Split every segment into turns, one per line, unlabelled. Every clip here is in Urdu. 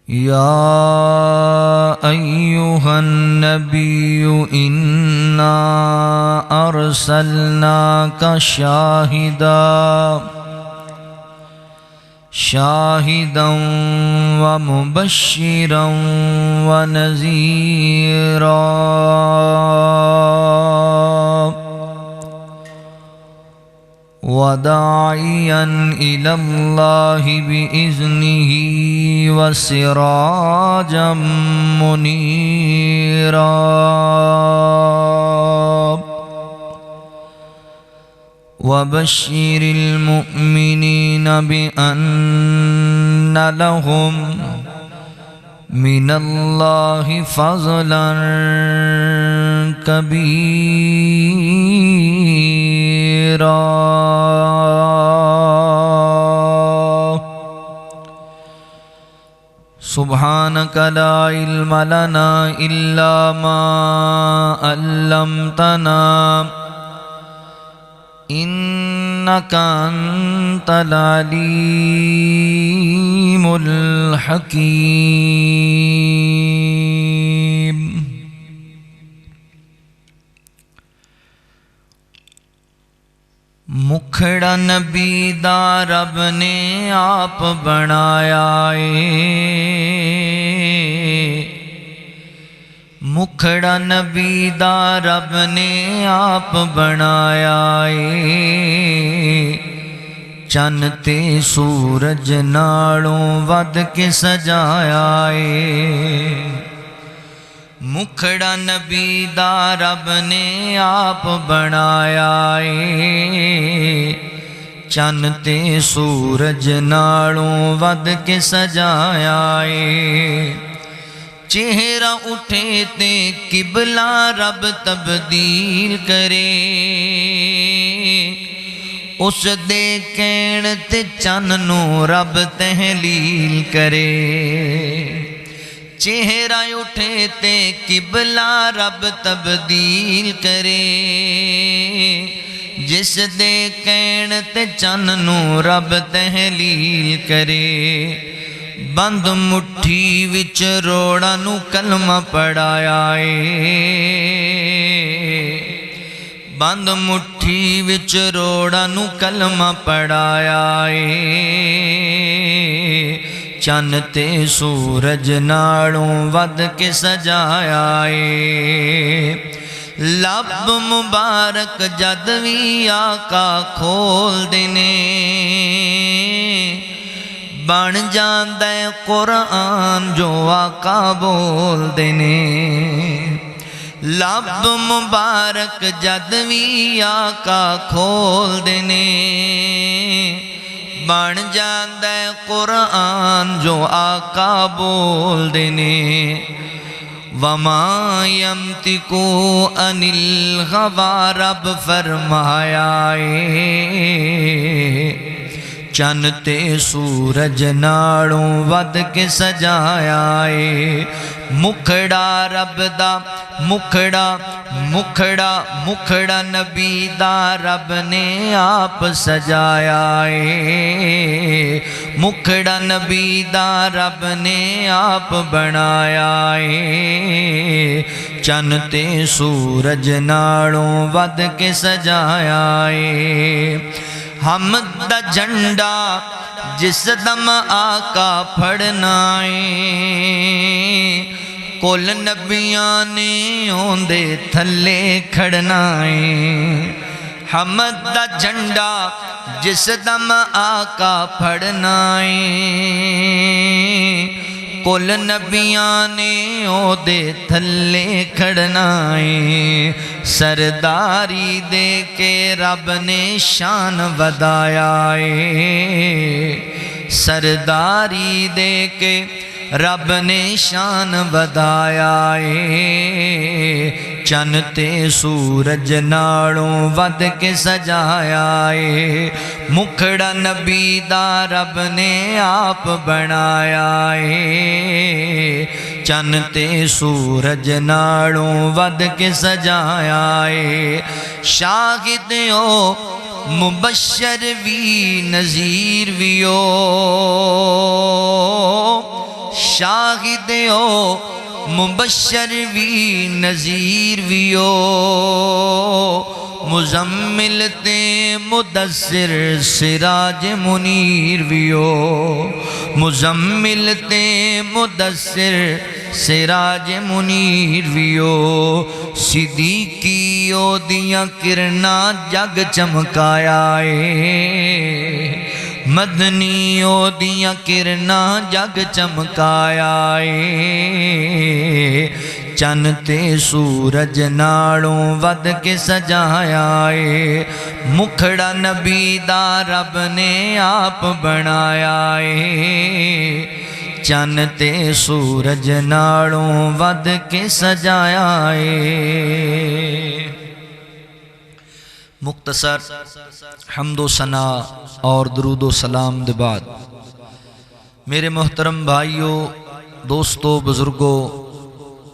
يا أيها النبي إنا أرسلناك شاهدا ومبشرا ونذيرا وداعيا إلى الله بإذنه وسراجا منيرا وبشر المؤمنين بأن لهم من الله فضلا كبيرا سبحانك لا علم لنا إلا ما علمتنا إنك أنت العليم الحكيم مکھڑا نبی دا رب نے آپ بنایا مکھڑا نبی دا رب نے آپ بنایا چن تے سورج نالوں ود کے سجایا مکھڑا نبی دا رب نے آپ بنایا چن تے سورج نالوں ود کے سجایا چہرہ اٹھے تے قبلہ رب تبدیل کرے اس دے کہن تے چن نو رب تحلیل کرے چہرہ اٹھے تے قبلہ رب تبدیل کرے جس دے کہن تے چن نو رب تحلیل کرے بند مٹھی وچ روڑا نو کلمہ پڑھایا بند مٹھی وچ روڑا نو کلمہ پڑھایا چن تے سورج نالوں ود کے سجایا لب مبارک جد وی آقا کھول دینے بن جاندہ قرآن جو آقا بول دینے لب مبارک جد وی آقا کھول دینے بن جاندہ قرآن جو آقا بول دینے وما یمتکو عن الہوی رب فرمایا چن تے سورج ناڑوں ود کے سجایا مکھڑا رب دا مکھڑا نبی دا رب نے آپ سجایا مکھڑا نبی دا رب نے آپ بنایا چن تے سورج ناڑوں ود کے سجایا حمد دا جھنڈا جس دم آقا پھڑنا کل نبیاں نے ہوندے تھلے کھڑنا حمد دا جھنڈا جس دم آقا پھڑنا کل نبیاں نے دے تھلے کھڑنا سرداری دے کے رب نے شان ودایا سرداری دے کے رب نے شان ودایا چن تے سورج ناڑوں ود کے سجایا مکھڑا نبی دا رب نے آپ بنایا چن تے سورج ناڑوں ود کے سجایا شاہد ہو مبشر وی نذیر وی ہو شاہد ہو مبشر بھی نذیر بھی ہو مزمل تے مدثر سراج منیر بھی ہو مزمل تے مدثر سراج منیر بھی ہو صدیقی او دیاں کرنا جگ چمکایا اے مدنی او دیاں کرنا جگ چمکایا اے چن تے سورج نالوں ود کے سجایا اے مکھڑا نبی دا رب نے آپ بنایا اے چن تے سورج نالوں ود کے سجایا اے مختصر حمد و ثنا اور درود و سلام دے بعد میرے محترم بھائیوں دوستوں بزرگوں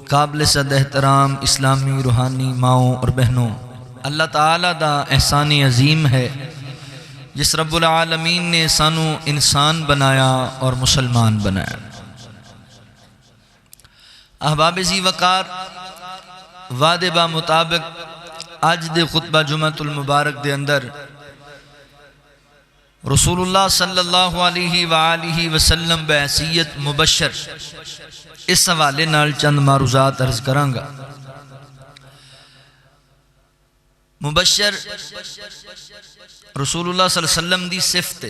قابل صد احترام اسلامی روحانی ماؤں اور بہنوں اللہ تعالیٰ دا احسان عظیم ہے جس رب العالمین نے سانو انسان بنایا اور مسلمان بنایا احباب ذی وقار وعدے با مطابق آج دے خطبہ جمعۃ المبارک دے اندر رسول اللہ صلی اللہ علیہ وآلہ وسلم بحیثیت مبشر اس حوالے نال چند معروضات عرض کرانگا مبشر رسول اللہ صلی اللہ علیہ وسلم دی صفت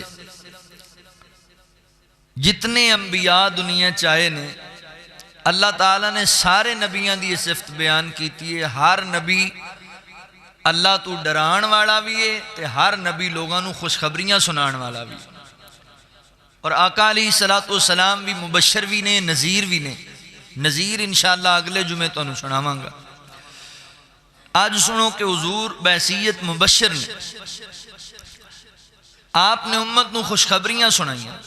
جتنے انبیاء دنیا چاہے نے اللہ تعالیٰ نے سارے نبیان دی صفت بیان کیتی ہے ہر نبی اللہ تو ڈران والا بھی ہے تے ہر نبی لوگاں نو خوشخبریاں سنان والا بھی اور آقا علیہ السلام بھی مبشر بھی نے نذیر بھی نے نذیر انشاءاللہ اگلے جمعے تو انہوں سناواں گا آج سنو کہ حضور بحیثیت مبشر نے آپ نے امت نو خوشخبریاں سنائیاں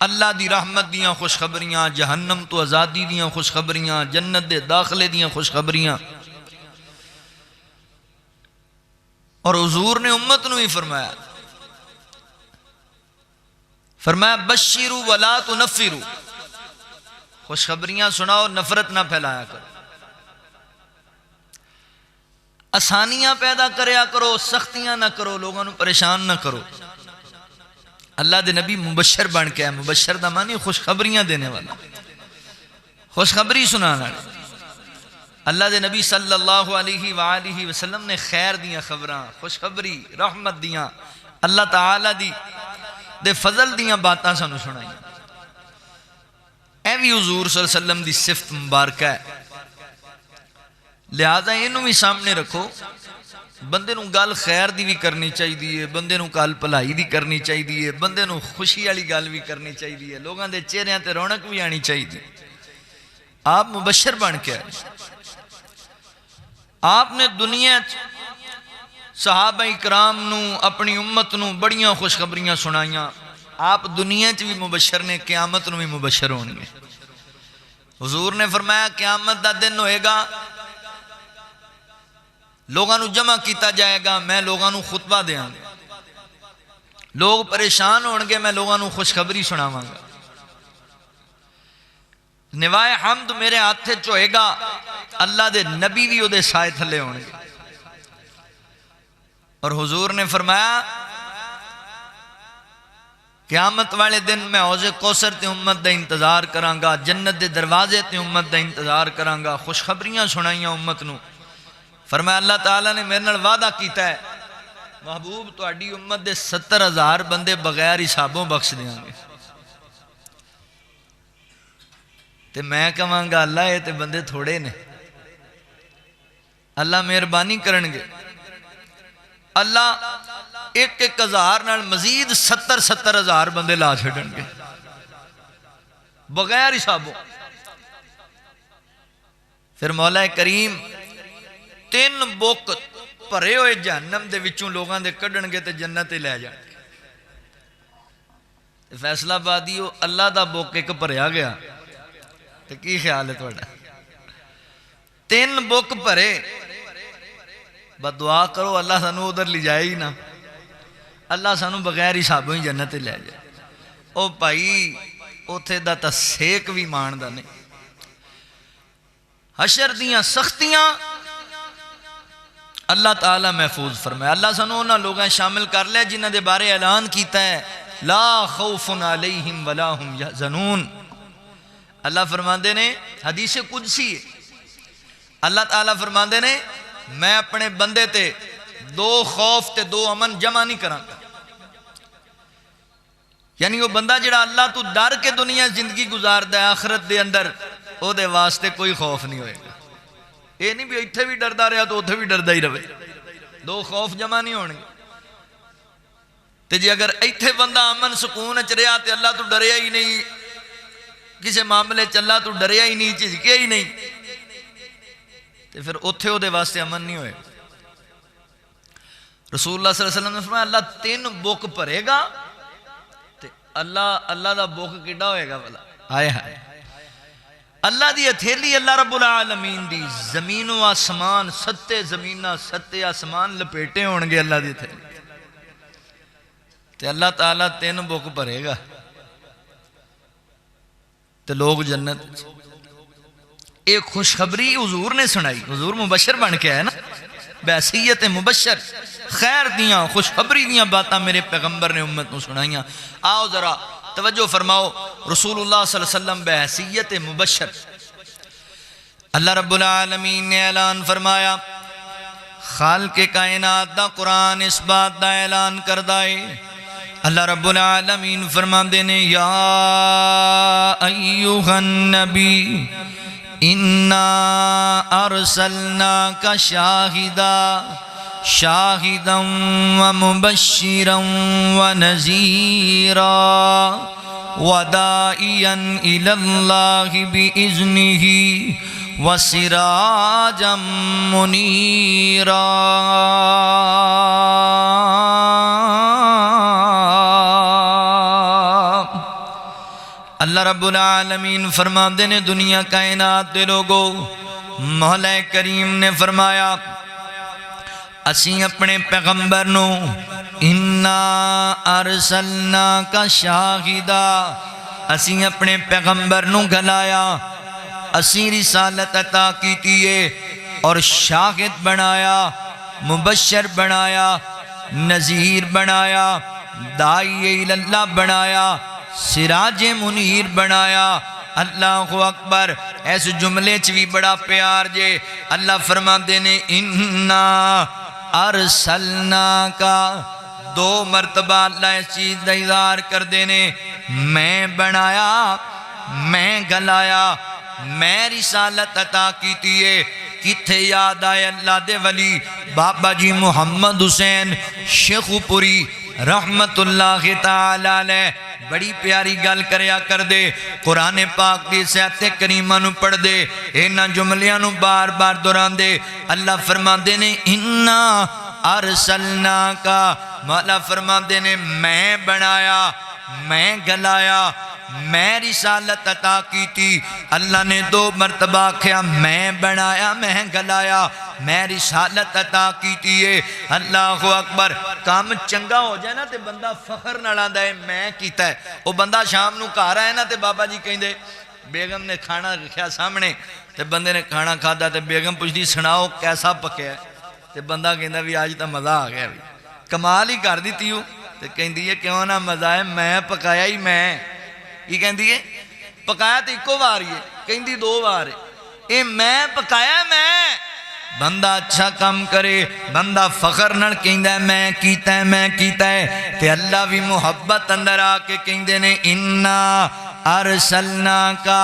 اللہ دی رحمت دیاں خوشخبریاں جہنم تو آزادی دیاں خوشخبریاں جنت دے داخلے دیاں خوشخبریاں اور حضور نے امت نو ہی فرمایا بشیرو ولا تنفرو خوشخبریاں سناؤ نفرت نہ پھیلایا کرو آسانیاں پیدا کریا کرو سختیاں نہ کرو لوگوں نو پریشان نہ کرو اللہ دے نبی مبشر بن کے ہے مبشر دا معنی خوشخبریاں دینے والا خوشخبری سنانا اللہ دے نبی صلی اللہ علیہ وآلہ وسلم نے خیر دیاں خبراں خوشخبری رحمت دیاں اللہ تعالیٰ دے فضل دیاں باتاں سانو سنائیں اے بھی حضور صلی اللہ علیہ وسلم دی صفت مبارکہ ہے لہذا انہوں بھی سامنے رکھو بندے نو گل خیر دی بھی کرنی چاہیے بندے نو گل بھلائی دی کرنی چاہیے بندے نو خوشی والی گل بھی کرنی چاہیے لوگاں دے چہریاں تے رونق بھی آنی چاہیے آپ مبشر بن کے آئے آپ نے دنیا صحابہ اکرام نو اپنی امت نو بڑیاں خوشخبریاں سنائیاں آپ دنیا چ بھی مبشر نے قیامت نو بھی مبشر ہونگے حضور نے فرمایا قیامت دا دن ہوئے گا لوگاں نو جمع کیتا جائے گا میں لوگاں نو خطبہ دیاں گا لوگ پریشان ہونگے میں لوگاں نو خوشخبری سناواں گا نوائے حمد میرے ہاتھے چوئے گا اللہ دے نبی بھی او دے سائے تھلے ہونگے اور حضور نے فرمایا قیامت والے دن میں حوض کوثر تے امت دا انتظار کرانگا جنت دے دروازے تے امت دا انتظار کرانگا خوشخبریاں سنائیاں امت نو فرمایا اللہ تعالیٰ نے میرے نال وعدہ کیتا ہے محبوب تو اڈی امت دے 70,000 بندے بغیر حسابوں بخش دیاں گے تے میں کہاں گا اللہ یہ تے بندے تھوڑے نے اللہ مہربانی کرنگے اللہ ایک ہزار نال مزید 70,000 بندے لا چھڑنگے بغیر حسابوں پھر مولا کریم 3 بوک پرے ہوئے جہنم دے وچوں لوگاں دے کڈنگے تے جنت لے جان فیصلہ بادیو اللہ دا بوک ایک پریا گیا تے کی خیال ہے توڑا 3 بوک پرے بدعا کرو اللہ سانو ادھر لے جائے ہی نا اللہ سانو بغیر حسابوں ہی جنت لے جائے او بھائی اوتھے دا تا سیک بھی ماندا نہیں۔ حشر دیاں سختیاں اللہ تعالیٰ محفوظ فرمائے۔ اللہ سانو انہاں لوگاں شامل کر لے جنہاں دے بارے اعلان کیتا ہے لا خوف علیہم ولا ہم یحزنون۔ اللہ فرماندے نے، حدیث قدسی ہے، اللہ تعالیٰ فرماندے نے میں اپنے بندے تے دو خوف تے دو امن جمع نہیں کراں گا۔ یعنی وہ بندہ جڑا اللہ تو ڈر کے دنیا زندگی گزار دے آخرت دے اندر او دے واسطے کوئی خوف نہیں ہوئے گا۔ یہ نہیں بھی اتھے بھی ڈردہ رہا تو اتھے بھی ڈردہ ہی رہے، دو خوف جمع نہیں ہونے۔ تے جی اگر اتھے بندہ امن سکون اچ رہا تے اللہ تو ڈریا ہی نہیں، کسی معاملے چ اللہ تو ڈریا ہی نہیں، جھجکیا ہی نہیں، تے پھر اتھے او دے واسطے امن نہیں ہوئے۔ رسول اللہ صلی اللہ علیہ وسلم نے فرمایا اللہ 3 بک بھرے گا تے اللہ دا بک کیڈا ہوئے گا بھلا، ہائے ہائے۔ اللہ دی ہتھیلی اللہ رب العالمین دی، زمین و آسمان، 7 زمینہ 7 آسمان لپیٹے ہونگے اللہ دی ہتھیلی تے اللہ تعالیٰ 3 بک بھرے گا تے لوگ جنت۔ ایک خوشخبری حضور نے سنائی، حضور مبشر بن کے آئے نا، بحیثیت مبشر، خیر دیاں خوشخبری دیاں باتاں میرے پیغمبر نے امت کو سنائیاں۔ آؤ ذرا توجہ فرماؤ، رسول اللہ صلی اللہ علیہ وسلم بحیثیت مبشر، اللہ رب العالمین نے اعلان فرمایا، خالق کائنات دا قرآن اس بات دا اعلان کردہ ہے۔ اللہ رب العالمین فرماندے نے یا ایوہ النبی انا ارسلناک شاہدا شاہدا ومبشرا ونذیرا وداعیا الی اللہ بإذنہ وسراجا منیرا۔ اللہ رب العالمین فرماندے نے دنیا کائنات دے لوگو، مولا کریم نے فرمایا اسی اپنے پیغمبر نو انا ارسلناک شاہدا، اسی اپنے پیغمبر نو گلایا، اسی رسالت عطا کیتی ہے اور شاہد بنایا، مبشر بنایا، نذیر بنایا، داعی اللہ بنایا، سراج منیر بنایا۔ اللہ اکبر۔ ایس جملے چ بھی بڑا پیار جے، اللہ فرماندے نے انا ارسلناکا، 2 مرتبہ اللہ اس چیز دا اظہار کر دینے، میں بنایا، میں گلایا، میں رسالت عطا کیتی ہے۔ کتھے یاد آئے اللہ دے ولی بابا جی محمد حسین شیخ پوری رحمت اللہ تعالی علیہ بڑی پیاری گل کریا کر دے، قرآن پاک دی سیات کریمہ نو پڑھ دے، اینا جملیاں نو بار بار دوران دے۔ اللہ فرماندے نے انا ارسلناکا، مولا فرماندے نے میں بنایا، میں گلایا، میں رسالت عطا کی تھی۔ اللہ نے 2 مرتبہ کہا میں بنایا، میں گلایا، میں رسالت عطا کی تھی۔ اللہ اکبر۔ کام چنگا ہو جائے نا تے بندہ فخر نہ لاندہ ہے میں کیتا ہے۔ وہ بندہ شام نو کھا رہا ہے نا تے بابا جی کہیں دے بیگم نے کھانا رکھیا سامنے تے بندے نے کھانا کھادا تے بیگم پوچھتی سناؤ کیسا پکیا ہے، تے بندہ کہندا بھی آج تا مزہ آ گیا، بھی کمال ہی کر دیتی ہوں۔ تے کہندی ہے کیوں نہ مزہ ہے، میں پکایا ہی میں۔ یہ کہندی ہے پکایا تو ایکو بار ہی ہے، کہندی 2 بار ہے، اے میں پکایا میں۔ بندہ اچھا کام کرے، بندہ فخر نہ کہندا ہے میں کیتا ہے، میں کیتا ہے، تے اللہ بھی محبت اندر آ کے کہندے نے انا ارسلناکا،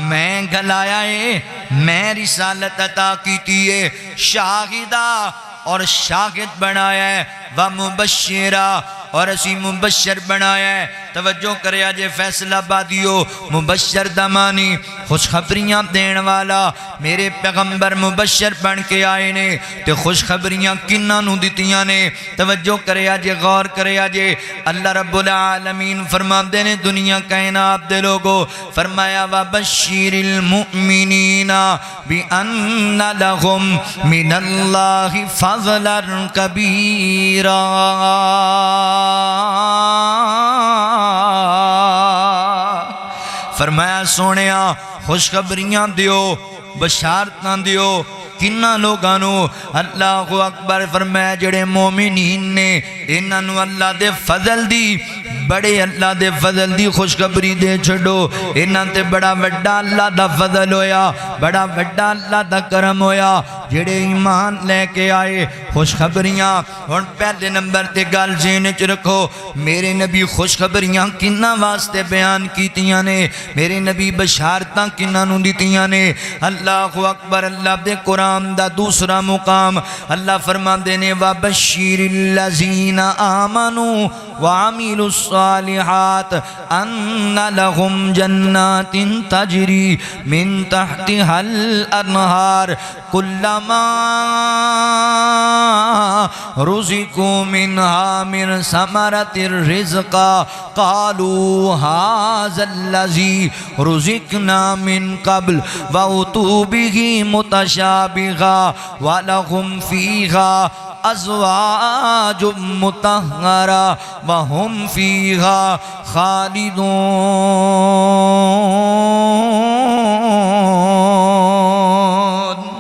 میں گلایا ہے، میں رسالت عطا کیتی ہے، شاہدہ اور شاہد بنایا ہے، ومبشرہ اور اسی مبشر بنایا ہے۔ توجہ کرے آجے فیصلہ بادیو، مبشر دمانی خوشخبریاں دین والا، میرے پیغمبر مبشر بن کے آئے نے تے خوشخبریاں کنہ نو دیتیاں نے۔ توجہ کرے آجے، غور کرے آجے، اللہ رب العالمین فرماندے نے دنیا کائنات دے لوگو، فرمایا وَبَشِّرِ الْمُؤْمِنِينَ بِأَنَّ لَهُمْ مِنَ اللَّهِ فَضْلًا كَبِيرًا۔ فرمایا سونیا خوشخبریاں دیو بشارتاں دیو کنہ لوگانو اللہ اکبر فرمایا جڑے مومنین نے انہاں اللہ دے فضل دی بڑے اللہ دے فضل دی خوشخبری دے چھڑو انہاں تے بڑا وڈا اللہ دا فضل ہویا بڑا وڈا اللہ دا کرم ہویا جڑے ایمان لے کے آئے خوشخبریاں ہن پہلے نمبر تے گل ذہن وچ رکھو میرے نبی خوشخبریاں کنہ واسطے بیان کیتیاں نے میرے نبی بشارتاں کنہ نوں دتیاں نے اللہ اکبر اللہ دے قرآن دا دوسرا مقام اللہ فرماندے نے وَبَشِّرِ الَّذِينَ آمَنُوا وَعَمِلُوا الصَّالِحَاتِ أَنَّ لَهُمْ جَنَّاتٍ تَجْرِي مِن تَحْتِهَا الْأَنْهَارُ كُلَّمَا رُزِقُوا مِنْهَا مِن ثَمَرَةٍ رِزْقًا قَالُوا هَذَا الَّذِي رُزِقْنَا مِن قَبْلُ وَأُتُوا بِهِ مُتَشَابِهًا وَلَهُمْ فِيهَا ازواج مطہرہ وہم فیہا خالدون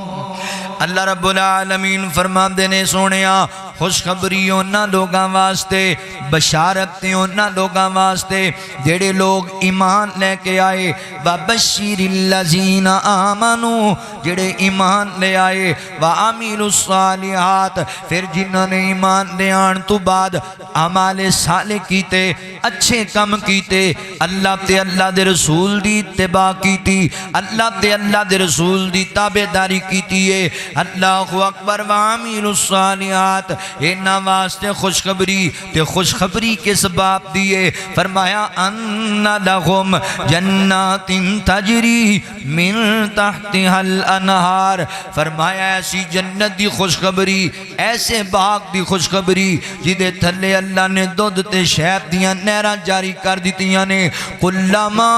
اللہ رب العالمین فرماندے نے سونیا خوشخبری انہاں لوگاں واسطے بشارت انہاں لوگاں واسطے جڑے لوگ ایمان لے کے آئے وَبَشِّرِ الَّذِينَ آمَنُوا جڑے ایمان لے آئے وَعَمِلُوا الصَّالِحَاتِ پھر جنہوں نے ایمان لے آن تو بعد اعمال صالح کیتے اچھے کم کیتے اللہ تے اللہ دے رسول دی اتباع کیتی اللہ تے اللہ دے رسول دی تابعداری کیتی ہے اللہ اکبر وَعَمِلُوا الصَّالِحَاتِ انہاں واسطے خوشخبری تے خوشخبری کے سباب دیئے فرمایا ان لہم جنات تجری من تحتها الانہار فرمایا ایسی جنت دی خوشخبری ایسے باغ دی خوشخبری جدے تھلے اللہ نے دودھ تے شہد دیاں نہراں جاری کر دیتیاں نے کلما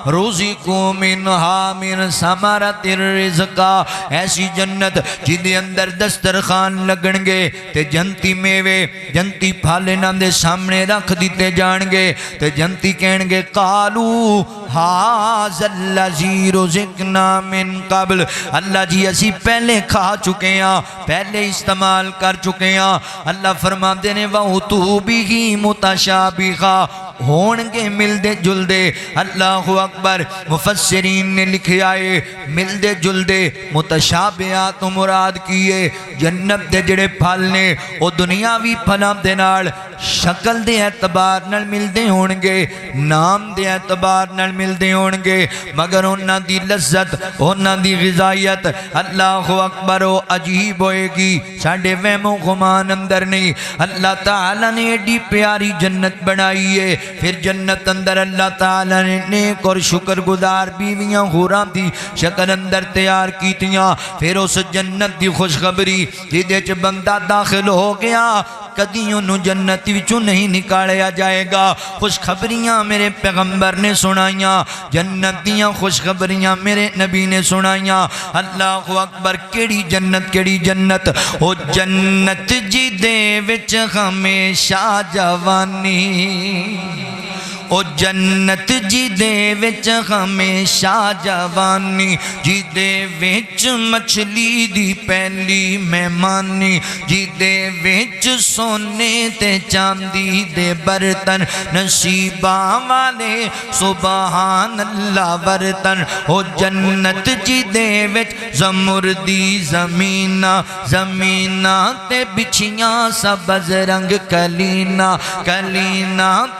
رزقوا منہا من ثمرۃ الرزقا ایسی جنت جدے اندر دسترخوان لگن گے تے جنتی میوے جنتی پھالے نام دے سامنے رکھ دیتے جان گے تے جنتی کہن گے قالو ہاذا الذی رزقنا من قبل اللہ جی اسی پہلے کھا چکے ہیں پہلے استعمال کر چکے ہیں اللہ فرماتے نے وَأُتُوا بِهِ مُتَشَابِهًا ہون گے ملدے جلدے اللہ اکبر مفسرین نے لکھے آئے ملدے جلدے متشابہات مراد کیے جنت دے جڑے پھل نے او دنیاوی پھلاں دے نال شکل دے اعتبار نال ملدے ہون گے نام دے اعتبار نال ملدے ہون گے مگر انہاں دی لذت انہاں دی غذائیت اللہ اکبر و عجیب ہوئے گی ساڑھے وہم و گمان اندر نہیں اللہ تعالیٰ نے ایڈی پیاری جنت بنائی ہے پھر جنت اندر اللہ تعالیٰ نے نیک اور شکر گزار بیویاں حوراں دی شکل اندر تیار کیتیاں پھر اس جنت دی خوشخبری جدے چ بندہ داخل ہو گیا کدی انہوں جنت وچوں نہیں نکالیا جائے گا خوشخبریاں میرے پیغمبر نے سنائیاں جنت دیاں خوشخبریاں میرے نبی نے سنائیاں اللہ اکبر کیڑی جنت او جنت جی دے وچ ہمیشہ جوانی او جنت جی دے وچ ہمیشہ جوانی جی دے وچ مچھلی دی پہلی مہمانی جی دے وچ سونے تے چاندی دے برتن نصیباں والے سبحان اللہ برتن او جنت جی دے وچ زمردی زمینہ تے بچھیاں سبز رنگ کلینا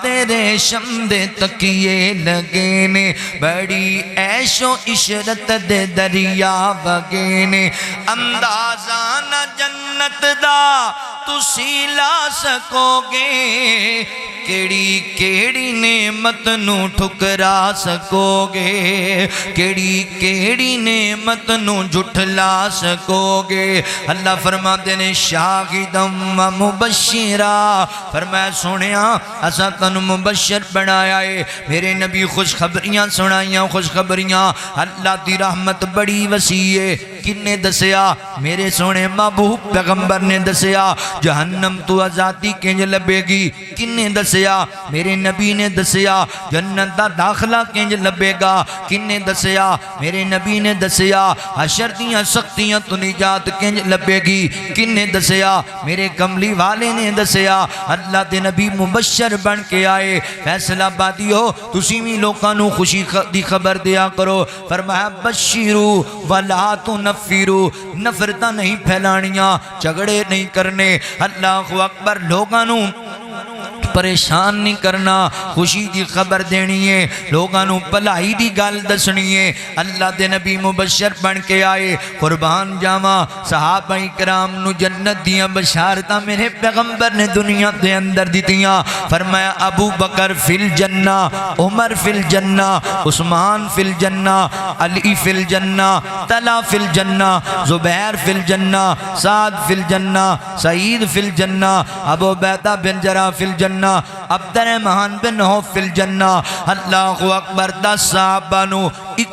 تے ریشم دے تکیے لگے نے بڑی عیش و عشرت دے دریا وگے نے اندازہ نہ جنت دا تسی لا سکو گے کیڑی نعمت نو ٹھکرا سکو گے کیڑی نعمت نو جھٹلا سکو گے اللہ فرماتے نے شاہدم و مبشرہ فرمایا سنیا اسا تنو مبشر بنایا ہے میرے نبی خوشخبریاں سنائیاں خوشخبریاں اللہ دی رحمت بڑی وسیع ہے کنے دسیا؟ میرے سونے محبوب پیغمبر نے دسیا جہنم تو آزادی کنج لبے گی، کنے دسیا؟ میرے نبی نے دسیا جنت دا داخلہ کنج لبے گا، کنے دسیا؟ میرے نبی نے دسیا حشر دیاں سختیاں تو نجات کنج لبے گی، کنے دسیا؟ میرے کملی والے نے دسیا۔ اللہ دے نبی مبشر بن کے آئے، فیصلہ بادی ہو تسی بھی لوکاں نو خوشی دی خبر دیا کرو۔ فرمایا بشیرو ولا تنفرو، نفرتاں نہیں پھیلانیاں، جھگڑے نہیں کرنے، اللہ اکبر، لوگاں نو پریشان نہیں کرنا، خوشی دی خبر دینی ہے، لوگاں نو بھلائی دی گل دسنی ہے۔ اللہ دے نبی مبشر بن کے آئے، قربان جاواں صحابہ کرام نو جنت دیاں بشارتاں میرے پیغمبر نے دنیا دے اندر دتیاں۔ فرمایا ابو بکر فی الجنہ، عمر فی الجنہ، عثمان فی الجنہ، علی فی الجنہ، طلحہ فی الجنہ، زبیر فی الجنہ، سعد فی الجنہ، سعید فی الجنہ، ابو عبیدہ بن جراح فی الجنہ، عبد الرحمن بن عوف فی الجنہ۔ اللہ اکبر، 10 صحابہ نو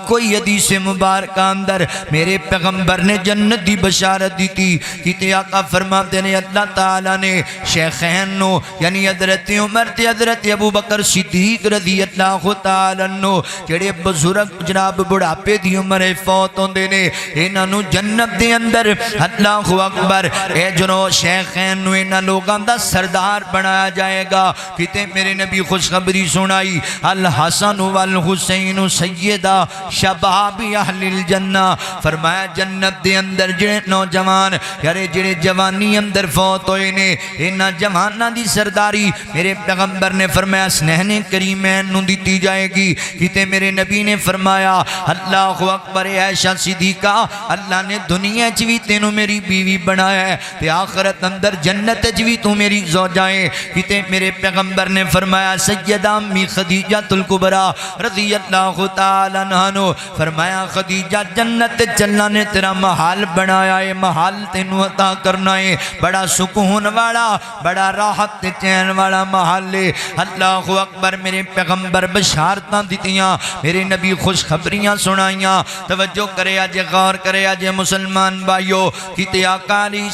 کوئی حدیث مبارکہ اندر میرے پیغمبر نے جنت دی بشارت دی تھی۔ کیتے آقا فرماتے ہیں اللہ تعالیٰ نے شیخین نو یعنی حضرت عمر تے حضرت ابو بکر صدیق رضی اللہ تعالیٰ نو جڑے بزرگ جناب بڑھاپے دی عمر فوت ہوندے نے، انہاں نو جنت دے اندر اللہ اکبر اے جنو شیخین نو انہاں لوگاں دا سردار بنایا جائے گا۔ کیتے میرے نبی خوشخبری سنائی الحسن والحسین سیدہ شباب اہل الجنہ۔ فرمایا جنت دے اندر جڑے نوجوان یارے جڑے جوانی اندر فوت ہوئے نے، انہاں جواناں دی سرداری میرے پیغمبر نے فرمایا سنہن کریمین نو دیتی جائے گی۔ کیتے میرے نبی نے فرمایا اللہ اکبر عائشہ صدیقہ اللہ نے دنیا چ وی تینوں میری بیوی بنایا ہے تے آخرت اندر جنت چ وی تو میری زوجائیں۔ کیتے میرے پیغمبر نے فرمایا سیدہ امی خدیجہ الکبریٰ رضی اللہ تعالیٰ عنہا نو فرمایا خدیجہ جنت چلنا نے تیرا محال بنایا ہے، محال تینوں عطا کرنا ہے، بڑا سکون والا بڑا راحت چین والا محل ہے۔ اللہ اکبر، میرے پیغمبر بشارتاں دتیاں، میرے نبی خوشخبریاں سنائیاں۔ توجہ کرے آج، غور کرے آج مسلمان بھائیو، کیتے آقا علیہ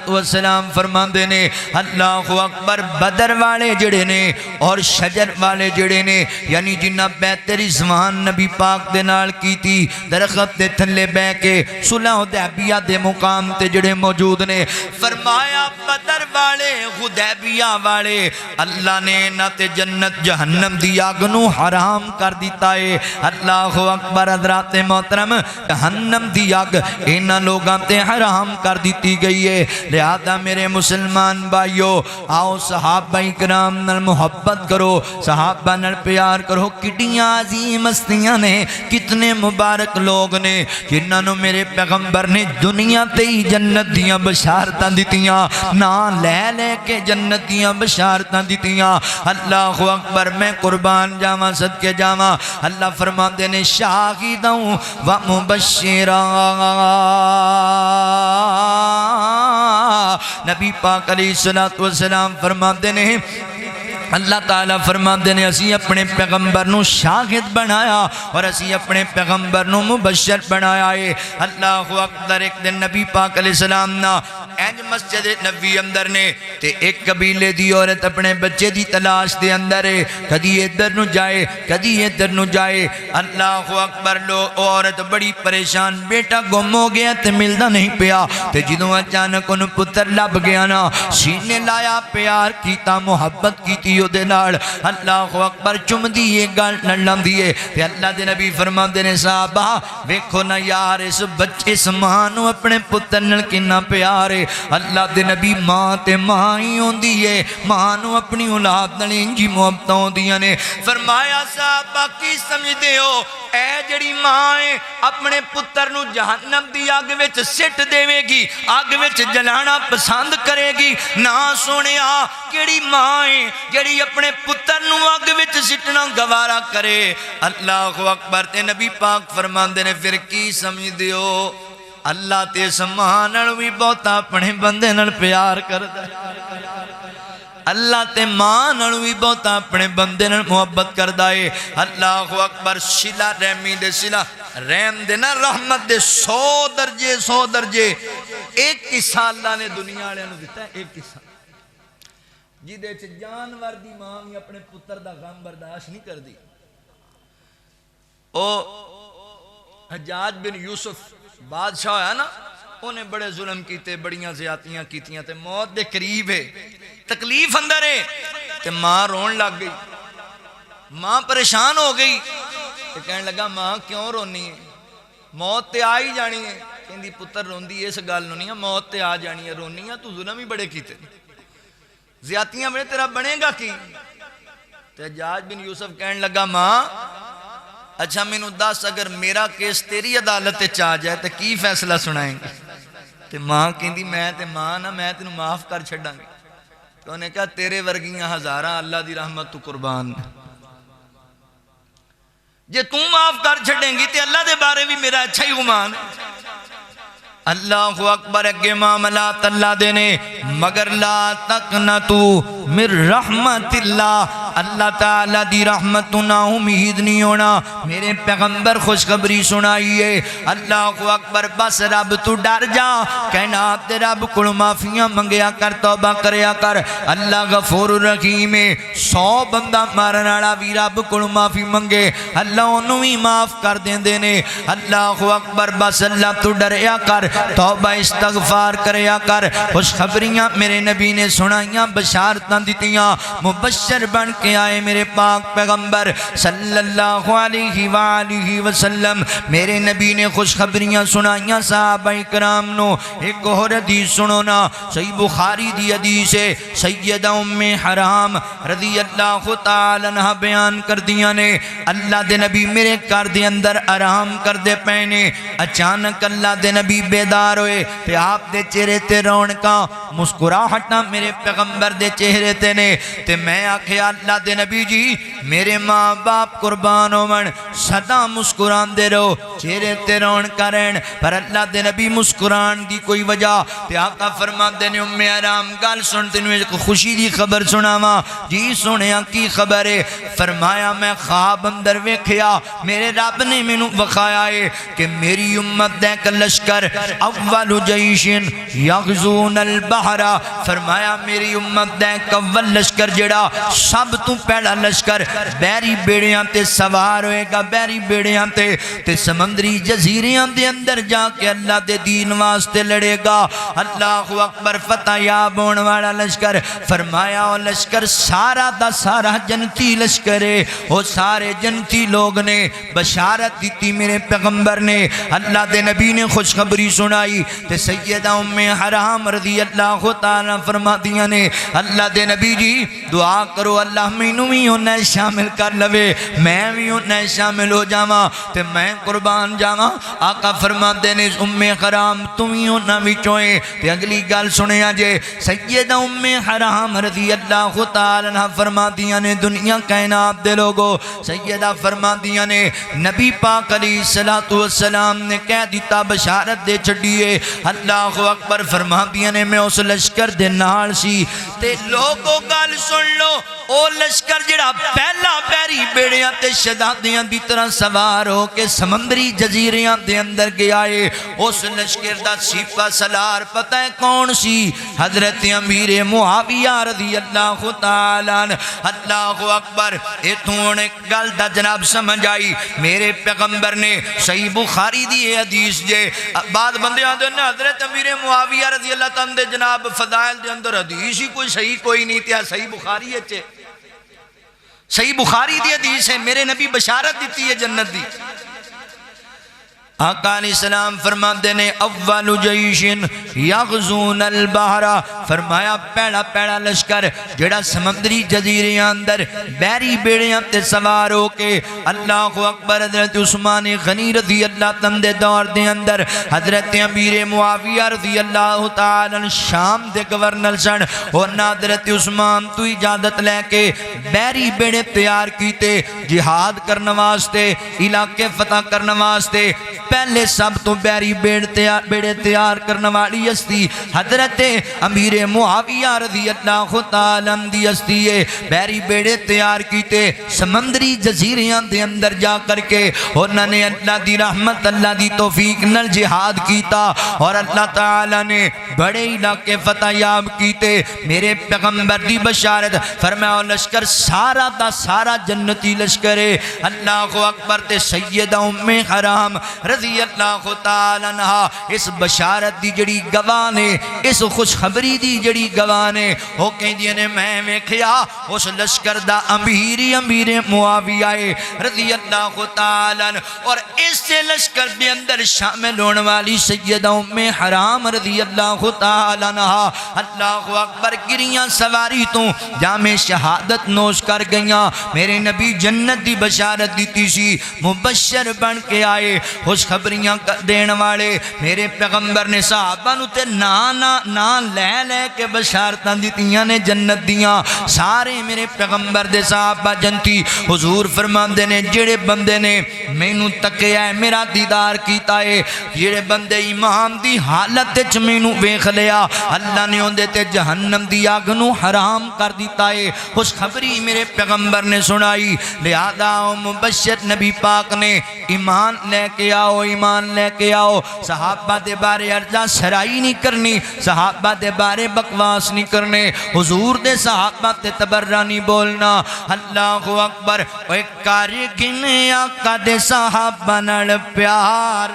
السلام فرماندے نے اللہ اکبر بدر والے جڑے نے اور شجر والے جڑے نے یعنی جنہ بیعت رضوان نبی پاک دے نال کی تھی، درخت دے تھلے بے کے صلح حدیبیہ دے مقام تے جڑے موجود نے، فرمایا بدر والے حدیبیہ والے اللہ نے نہ تے جنت جہنم دی آگ نو حرام کر دیتا ہے۔ اللہ اکبر، حضرات محترم، جہنم دی آگ انہاں لوگاں تے حرام کر دیتی گئی ہے۔ لہذا میرے مسلمان بھائیو آؤ صحابہ کرام نال محبت کرو، صحابہ نال پیار کرو۔ کتنیاں عظیم ہستیاں نے، کتنے مبارک لوگ نے جنہاں نو میرے پیغمبر نے دنیا تے ہی جنت دیاں بشارتاں دتیاں، نا لے لے کے جنت دیاں بشارتاں دتیاں۔ اللہ اکبر، میں قربان جاواں صدقے جاواں، اللہ فرماندے نے شاہداں و مبشراں۔ نبی پاک علیہ السلام فرماندے نے اللہ تعالیٰ فرماندے نے اسی اپنے پیغمبر نو شاہد بنایا اور اسی اپنے پیغمبر نو مبشر بنایا ہے۔ اللہ اکبر، ایک دن نبی پاک علیہ السلام نا اینج مسجد نبی اندر نے تے ایک قبیلے دی عورت اپنے بچے دی تلاش دے اندر ہے، کدی ادھر نو جائے کدی ادھر نو جائے۔ اللہ اکبر، لو عورت بڑی پریشان، بیٹا گم ہو گیا تے ملدا نہیں پیا، تے جدوں اچانک ان پتر لب گیا نا، سینے لایا، پیار کیتا، محبت کیتی دے نال، اللہ اکبر، چم دی یہ گل نلم دیئے تے اللہ دے نبی فرماندے نے صحابہ ویکھو نا یار اس بچے اس ماں نو اپنے پتر نال کنا پیار ہے۔ اللہ دے نبی ماں تے ماں ہی ہوندی ہے، ماں نو اپنی اولاد نال انجی محبت ہوندیاں نے۔ فرمایا صحابہ کی سمجھدے ہو اے جڑی ماں ہے اپنے پتر نو جہنم دی آگ وچ سٹ دے گی، آگ وچ جلانا پسند کرے گی؟ نہ سونیا، کیڑی ماں ہے جڑی اپنے پتر نو آگ وچ سٹنا گوارا کرے؟ اللہ اکبر، تے نبی پاک فرماندے نے پھر کی سمجھ دیو اللہ تے سمان بھی بہت اپنے بندے نال پیار کردا ہے۔ اللہ تے ماں نالوں بھی بہت اپنے بندے نال محبت کردا ہے اللہ اکبر صلہ رحمی دے صلہ رحم دے نا رحمت دے 100 درجے ایک قصہ اللہ نے دنیا والے نوں دتا ہے ایک قصہ جدے وچ جانور دی ماں بھی اپنے پتر دا غم برداشت نہیں کردی او حجاج بن یوسف بادشاہ ہویا نا انہیں بڑے ظلم کیتے بڑیاں زیادتیاں کیتیاں تے موت دے قریب ہے تکلیف اندر ہے تے ماں رون لگ گئی ماں پریشان ہو گئی تے کہنے لگا ماں کیوں رونی ہے موت تے آ ہی جانی ہے کہندی پتر روندی اس گل نوں نہیں موت تے آ جانی ہے رونی ہے تو ظلم ہی بڑے کیتے زیادتیاں بڑے تیرا بنے گا کی تے حجاج بن یوسف کہنے لگا ماں اچھا میں نو دس اگر میرا کیس تیری عدالت چاہ جائے تو کی فیصلہ سنائیں گے تے ماں کہندی میں تے ماں نہ میں تینوں معاف کر چھڑاں گی تو انہیں کہا تیرے ورگیاں ہزاراں اللہ دی رحمت تو قربان جے تو معاف کر چھڑیں گی تے اللہ دے بارے بھی میرا اچھا ہی گمان ہے اللہ اکبر اگے معاملات اللہ دینے مگر لا تقنطو من رحمت اللہ تعالیٰ دی رحمت نا امید نہیں ہونا میرے پیغمبر خوشخبری سنائیے اللہ اکبر بس رب تو ڈر جا کہنا تے رب کل معافیاں منگیا کر توبہ کریا کر اللہ غفور الرحیم 100 بندہ مارن والا بھی رب کل معافی منگے اللہ انہوں ہی معاف کر دیں دینے اللہ اکبر بس اللہ تو ڈریا کر توبہ استغفار کریا کر خوشخبریاں میرے نبی نے سنائیاں بشارتاں دیتیاں مبشر بن کے آئے میرے پاک پیغمبر صلی اللہ علیہ وآلہ وسلم میرے نبی نے خوشخبریاں سنائیاں صحابہ کرام نو ایک اور حدیث سنو نا صحیح بخاری دی حدیث ہے سیدہ ام حرام رضی اللہ تعالیٰ عنہ بیان کر دیا نے اللہ دے نبی میرے کار دے اندر آرام کر دے پہنے اچانک اللہ دے نبی بیدار ہوئے تے آپ دے چہرے تے رونقاں مسکراہٹاں میرے پیغمبر دے چہرے تے نے تے میں آکھے اللہ دے نبی جی میرے ماں باپ قربان ہومن صدا مسکران دے رہو چہرے تے رونقاں رہن پر اللہ دے نبی مسکران دی کوئی وجہ تے آقا فرما دے نے ام حرام گل سنتے نے خوشی دی خبر سناواں جی سنیا کی خبر ہے فرمایا میں خواب اندر ویکھیا میرے رب نے مینوں وکھایا ہے کہ میری امت دے ایک لشکر اول جیش یغزون البحر فرمایا میری امت دے ایک اول لشکر جڑا سب تو پہلا لشکر بیری بیڑیاں تے سوار ہوئے گا بیری بیڑیاں تے سمندری جزیریاں دے اندر جا کے اللہ دے دین واسطے لڑے گا اللہ اکبر فتح یاب ہونے والا لشکر فرمایا وہ لشکر سارا دا سارا جنتی لشکر ہے وہ سارے جنتی لوگ نے بشارت دیتی میرے پیغمبر نے اللہ دے نبی نے خوشخبری سنائی تے سیدہ ام حرام رضی اللہ تعالیٰ فرما دیا نے اللہ دے نبی جی دعا کرو اللہ مینوں بھی انہیں شامل کر لوے میں بھی انہیں شامل ہو جاواں تے میں قربان جاواں آقا فرما دے نے ام حرام تم ہی انہیں بھی چوئے تے اگلی گل سنیا جے سیدہ ام حرام رضی اللہ تعالیٰ فرما دیا نے دنیا کائنات دے لوگو سیدہ فرما دیا نے نبی پاک علیہ السلام نے کہہ دیتا بشارت دے چھڑیے اللہ اکبر فرما دیا نے میں اس لشکر دے نال سی تے لوگو گل سن لو او لشکر جڑا پہلا پیری بیڑیاں تے شدادیاں دی طرح سوار ہو کے سمندری جزیریاں دے اندر گیا ہے اس لشکر دا سپہ سالار پتہ ہے کون سی حضرت امیر معاویہ رضی اللہ تعالیٰ اللہ اکبر ایتھوں ایک گل دا جناب سمجھ آئی میرے پیغمبر نے صحیح بخاری دی حدیث جے بعد بندے آدھے نے حضرت امیر معاویہ رضی اللہ تعالیٰ جناب فضائل دے اندر حدیث ہی کوئی صحیح کوئی نہیں تیا صحیح بخاری ہے صحیح بخاری دی حدیث ہے میرے نبی بشارت دیتی ہے جنت دی آقا علیہ السلام فرماتے نے اول جیش یغزون البحر فرمایا پہلا پہلا لشکر جڑا سمندری جزیریاں اندر بیری بیڑیاں تے سوار ہو کے اللہ اکبر حضرت عثمان غنی رضی اللہ تعالیٰ دے دور دے اندر حضرت امیر معاویہ رضی اللہ تعالیٰ شام دے گورنر سن اور حضرت عثمان تو اجازت لے کے بیری بیڑے تیار کیتے جہاد کرنے واسطے علاقے فتح کرنے واسطے پہلے سب تو بیری بیڑے تیار کرنے والی ہستی حضرت امیر معاویہ رضی اللہ تعالیٰ عنہ دی ہستی ہے بیری بیڑے تیار کیتے سمندری جزیریاں دے اندر جا کر کے انہوں نے اللہ دی رحمت اللہ دی توفیق نل جہاد کیتا اور اللہ تعالیٰ نے بڑے علاقے فتح یاب کیتے میرے پیغمبر دی بشارت فرمایا لشکر سارا دا سارا جنتی لشکر ہے اللہ اکبر تے سیدہ ام حرام رضی اللہ تعالیٰ عنہ اس بشارت دی جڑی گواہ نے اس خوشخبری دی جڑی گواہ نے وہ کہندی نے میں ویکھیا اس لشکر دا امیر معاویہ رضی اللہ تعالیٰ عنہ اور اس سے لشکر دے اندر شامل ہونے والی سیدہ ام حرام رضی اللہ تعالیٰ عنہ اللہ اکبر گریاں سواری تو جامع شہادت نوش کر گئیاں میرے نبی جنت دی بشارت دیتی سی مبشر بن کے آئے خوشخبریاں دین والے میرے پیغمبر نے صحابہ نو تے نا لے کے بشارتاں دیتیاں نے جنت دیاں سارے میرے پیغمبر دے صحابہ جنتی حضور فرماندے نے جڑے بندے نے مینوں تکیا ہے میرا دیدار کیتا ہے جڑے بندے ایمان دی حالت وچ مینوں ویکھ لیا اللہ نے اوندے تے جہنم دی اگ نو حرام کر دیتا ہے خوشخبری میرے پیغمبر نے سنائی لہذا مبشر نبی پاک نے ایمان لے کے آؤ ایمان لے کے آؤ صحابہ دے بارے ارجا سرائی نہیں کرنی صحابہ دے بارے بکواس نہیں کرنے حضور دے صحابہ تے تبرہ نہیں بولنا اللہ اکبر ایک کارگن آقا دے صحابہ نال پیار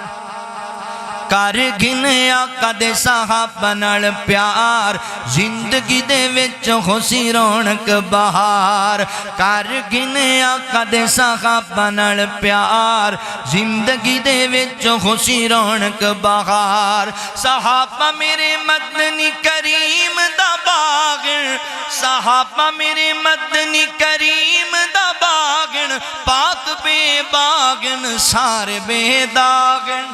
کارگن آقا دے صحابہ نال پیار زندگی دے وچ خوشی رونق بہار کارگن آقا دے صحابہ نال پیار زندگی دے وچ خوشی رونق بہار صحابہ میرے مدنی کریم دا باغن صحابہ میرے مدنی کریم دا باغن پاک بے باغن سارے بے داغن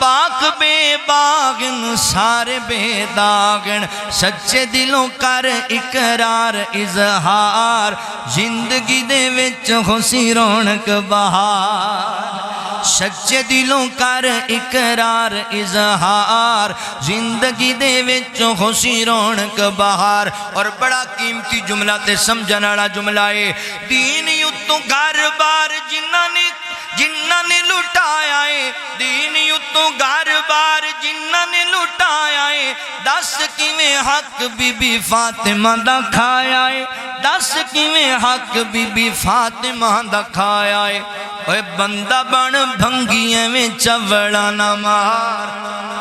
پاک بے باغن سارے بے داغن سچے دلوں کر اقرار اظہار زندگی دے وچ خوشی رونق بہار سچے دلوں کر اقرار اظہار زندگی دے وچ خوشی رونق بہار اور بڑا قیمتی جملہ تے سمجھن والا جملہ ہے دین یتوں گھر بار جنہاں نے لٹایا ہے دین یتوں گھر بار جنہاں نے لٹایا ہے دس کیویں حق بی بی فاطمہ دا کھایا ہے دس کیویں حق بی بی فاطمہ دا کھایا ہے اوے بندہ بن بھنگیاں میں چوڑا نہ مار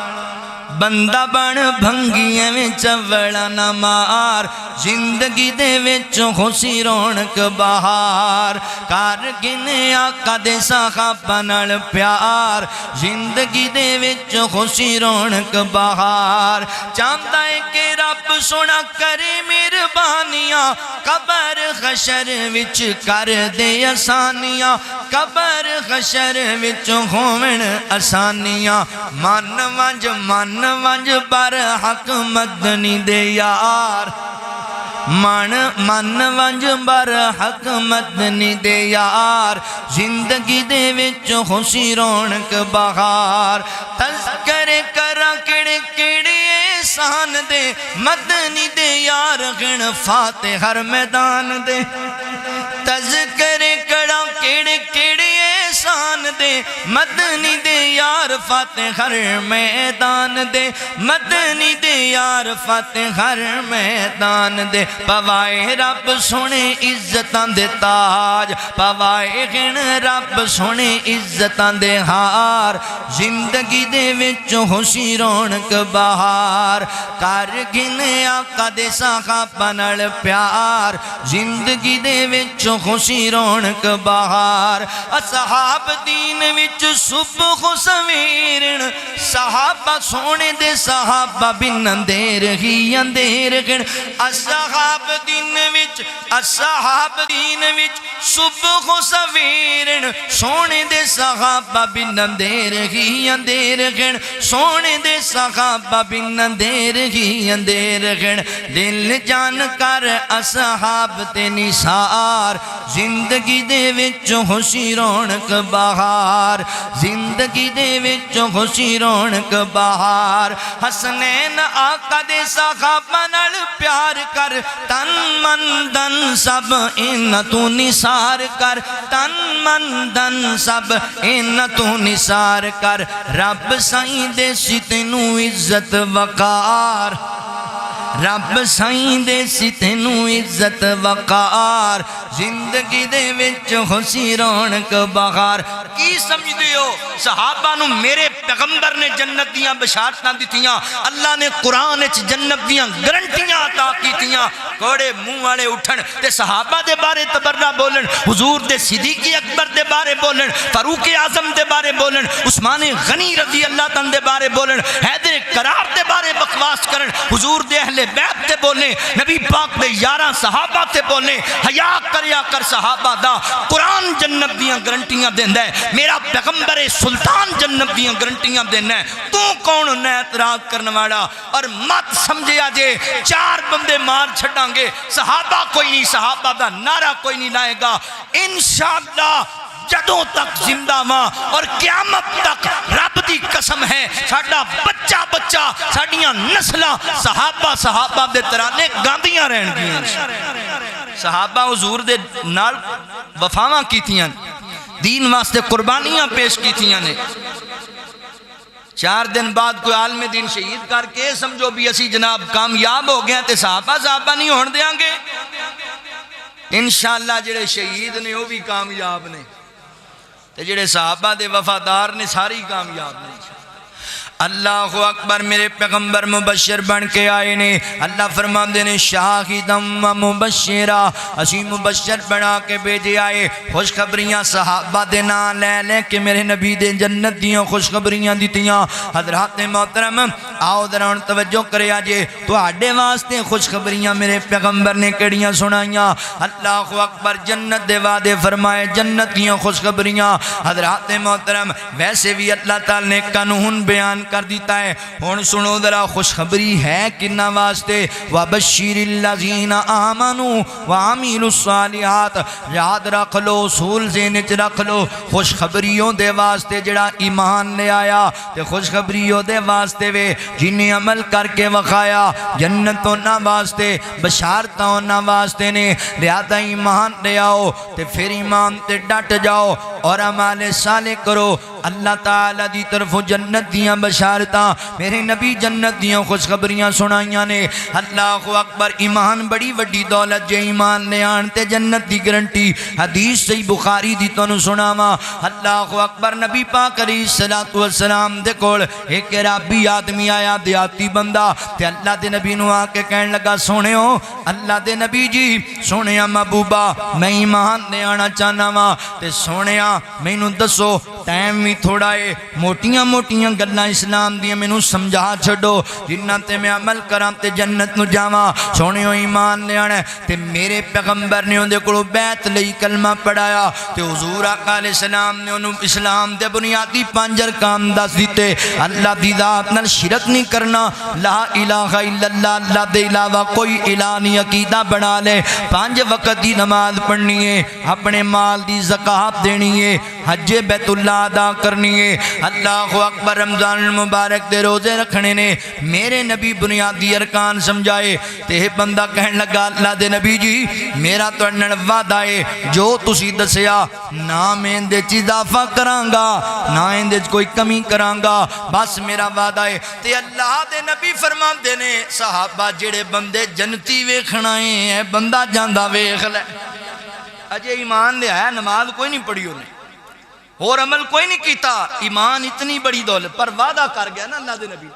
بندہ بن بھنگیاں میں چوڑا نہ مار زندگی دے وچ خوشی رونق بہار کارگن آقا دے صحابہ نال پیار زندگی دے وچ خوشی رونق بہار چاہتا ہے کہ رب سونا کرے مہربانیاں قبر حشر وچ کر دے آسانیاں قبر حشر وچ ہون آسانیاں من ونج بر حق مدنی دے یار من ونج بر حق مدنی دے یار زندگی دے وچ خوشی رونق بہار تذکرے کرا کیڑے کیڑے احسان دے مدنی دے یار گن فاتح ہر میدان دے تذکرے کرا کیڑے کیڑے احسان دے مدنی دے یار فاتح ہر میدان دے مدنی دے یار فاتح ہر میدان دے پوائے رب سونے عزتاں دے تاج پوائے گن رب سونے عزتاں دے ہار زندگی دے وچ خوشی رونق بہار کارگن آقا دے صحابہ نال پیار زندگی دے وچ خوشی رونق بہار اصحاب دین وچ صبح سویرن صحابہ سونے دے صحابہ بن اندھیر ہی اندھیر گن اصحاب دین وچ صبح سویرن سونے دے صحابہ بن اندھیر ہی اندھیر گھن سونے دے صحابہ بن اندھیر ہی اندھیر گھن دل جان کر اصحاب تے نثار زندگی دے وچ خوشی رونق بہار زندگی دے وچ خوشی رونق بہار حسنین آقا دے صحابہ نال پیار کر تن من دن سب ان تو نثار کر تن من دن سب ان تو نثار کر رب سائیں دے سی تینو عزت وقار رب سائیں دے سی تینو عزت وقار زندگی دے وچ خوشی رونق بہار کی سمجھ دیو صحابہ نو میرے پیغمبر نے جنت دیاں بشارتاں دیتیاں اللہ نے قرآن اچ جنت دیاں گرنٹیاں عطا کیتیاں کوڑے منہ والے اٹھن تے صحابہ دے بارے تبرہ بولن حضور دے صدیق اکبر دے بارے بولن فاروق اعظم دے بارے بولن عثمان غنی رضی اللہ تعالیٰ دے بارے بولن حیدر کرار دے بارے بکواس کرن حضور دے اہل بیعت تے بولنے نبی پاک دے 11 صحابہ تے بولنے حیا کریا کر صحابہ دا قرآن جنت دیاں گرنٹیاں دیندہ ہے میرا پیغمبر سلطان جنت دیاں گرنٹیاں دیندہ ہے تو کون انہیں اعتراض کرنے والا اور مت سمجھے آجے 4 بندے مار چھڑاں گے صحابہ کوئی نہیں صحابہ دا نعرہ کوئی نہیں لائے گا انشاءاللہ جدوں تک زندہ ماں اور قیامت تک رب دی قسم ہے ساڑھا بچہ بچہ ساڑھیاں نسلہ صحابہ دے ترانے گاندیاں رہن گیا صحابہ حضور دے نال وفاواں کیتیاں دین واسطے قربانیاں پیش کیتیاں نے 4 دن بعد کوئی عالم دین شہید کر کے سمجھو بھی اسی جناب کامیاب ہو گیا تے صحابہ نہیں ہون دیاں گے انشاءاللہ جڑے شہید نے وہ بھی کامیاب نے تے جڑے صحابہ دے وفادار نے ساری کامیاب نے اللہ اکبر میرے پیغمبر مبشر بن کے آئے نے اللہ فرمان دینے شاہدم و مبشرہ اسی مبشر بنا کے بھیجے آئے خوشخبریاں صحابہ دے نا لے لے کہ میرے نبی دے جنت دیاں خوشخبریاں دیتیاں حضرات محترم آؤ دران توجہ کرے آجے تو آڈے واسطے خوشخبریاں میرے پیغمبر نے کڑیاں سنائیاں اللہ اکبر جنت دے وعدے فرمائے جنت دیاں خوشخبریاں حضرات محترم ویسے بھی اللہ تعالی نے قانون بیان کر دیتا ہے ہون سنو ذرا خوشخبری ہے کنہ واسطے وَبَشِّرِ الَّذِينَ آمَنُوا وَعَمِلُوا الصَّالِحَاتِ یاد رکھ لو اصول ذہنچ رکھ لو خوشخبریوں دے واسطے جڑا ایمان لے آیا تے خوشخبریوں دے واسطے وے جنہیں عمل کر کے وقایا جنتوں نہ واسطے بشارتوں نہ واسطے نے لہذا ایمان لے آؤ تے پھر ایمان تے ڈٹ جاؤ اور عمال صالح کرو اللہ تعالیٰ دی طرف جنت دیاں بشارتاں میرے نبی جنت دیاں خوشخبریاں سنائیاں نے اللہ اکبر ایمان بڑی وڈی دولت جے ایمان لے آنتے جنت دی گرنٹی حدیث صحیح بخاری دی تو سناوا اللہ اکبر نبی پاک علیہ السلام دے کول ایک رابی آدمی آیا دیاتی بندہ تے اللہ دے نبی نو آکے کہنے لگا سونے ہو اللہ دے نبی جی سونے محبوبہ میں ایمان لے آنا چاہنا وا تے سونے میں نو دسو ٹائم بھی تھوڑا ہے موٹیاں گلاں اسلام دیاں میں نو سمجھا چھڑو جنہ تے میں عمل کرام تے جنت نو جاواں سونے ہو ایمان لے آنا تے میرے پیغمبر نے اندے کڑو بیت لئی کلمہ پڑھایا تے حضور آقا علیہ السلام نے انہوں اسلام دے بنیادی 5 ارکان دس دیتے اللہ دی ذات نال شرک نہیں کرنا لا الہ الا اللہ اللہ دے علاوہ کوئی الہ نہیں عقیدہ بنا لے 5 وقت دی نماز پڑھنی ہے اپنے مال دی زکاة دینی ہے حج بیت اللہ ادا کرنی ہے اللہ اکبر رمضان المبارک دے روزے رکھنے نے میرے نبی بنیادی ارکان سمجھائے تے بندہ کہنے لگا اللہ دے نبی جی میرا تو انڑ وعدہ ہے جو تسی دسیا نہ میں اندے اضافہ کرانگا نہ اندے کوئی کمی کرانگا بس میرا وعدہ ہے تے اللہ دے نبی فرمان دینے صحابہ جڑے بندے جنتی ویکھنائے ہیں بندہ جاندہ ویکھ لے اجے ایمان لے آیا نماز کوئی نہیں پڑھی انہیں اور عمل کوئی نہیں کیتا ایمان اتنی بڑی دولت پر وعدہ کر گیا نا اللہ دے نبی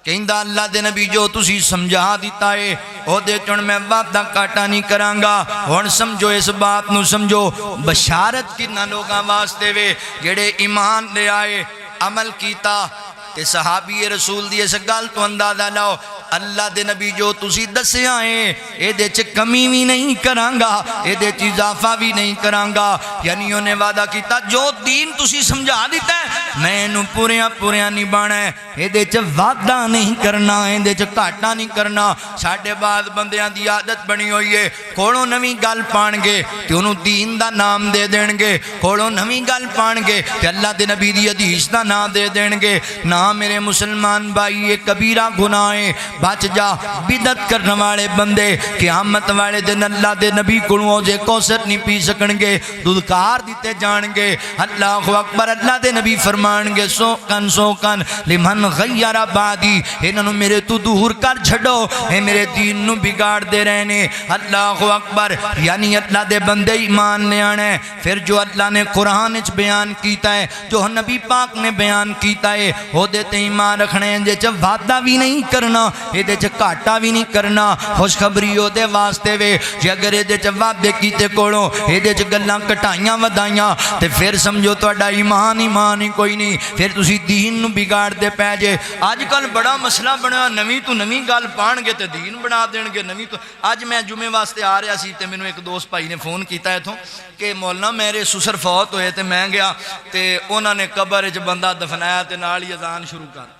کہندہ اللہ دے نبی جو تسی سمجھا دیتا ہے او دے چون میں وعدہ کاٹا نہیں کرانگا اور سمجھو اس بات نو سمجھو بشارت کتنا لوگاں واسطے وے جڑے ایمان لے آئے عمل کیتا تے صحابی رسول دی اس گل تو اندازہ لاؤ اللہ دے نبی جو تسی دسیا ہے اے دے چ کمی بھی نہیں کرانگا اے دے چ اضافہ بھی نہیں کرانگا یعنی انہیں وعدہ کیتا جو دین تسی سمجھا دیتا ہے میں انہوں پوریاں نبھانا ہے اے دے چ وعدہ نہیں کرنا اے دے چ گھاٹا نہیں کرنا ساڈے بعد بندیاں دی عادت بنی ہوئی ہے کولوں نویں گل پان گے تے انہوں دین دا نام دے دین گے کولوں نویں گل پان گے تے اللہ دے نبی دی حدیث دا نام دے دین گے نا میرے مسلمان بھائی یہ کبیرہ گناہ ہے بچ جا بدعت کرنے والے بندے قیامت والے دن اللہ دے نبی کولوں جے کوثر نہیں پی سکن گے دودھکار دیتے جان گے اللہ اکبر اللہ دے نبی فرمان گے سوکن لمن غیر بعدی انہوں میرے تو دور کر چھڑو اے میرے دین نو بگاڑ دے رہنے اللہ اکبر یعنی اللہ دے بندے ایمان لے آنے پھر جو اللہ نے قرآن اچ بیان کیتا ہے جو نبی پاک نے بیان کیتا ہے وہ دیتے ایمان رکھنے ہیں جے وعدہ بھی نہیں کرنا یہ دے گھاٹا بھی نہیں کرنا خوشخبری ہو دے واسطے وے جے اگر یہ دے وعدے کیتے کولوں یہ دے گلاں کٹائیاں ودائیاں تے پھر سمجھو تہاڈا ایمان ہی کوئی نہیں پھر تسی دین نو بگاڑ دے پے جے اج کل بڑا مسئلہ بنیا نویں تو نویں گل پان گے تے دین بنا دین گے نویں تو اج میں جمعے واسطے آ رہا سی تے مینوں ایک دوست بھائی نے فون کیتا ایتھوں کہ مولانا میرے سسر فوت ہوئے تے میں گیا تے انہاں نے قبر وچ بندہ دفنایا تے نال ہی اذان شروع کر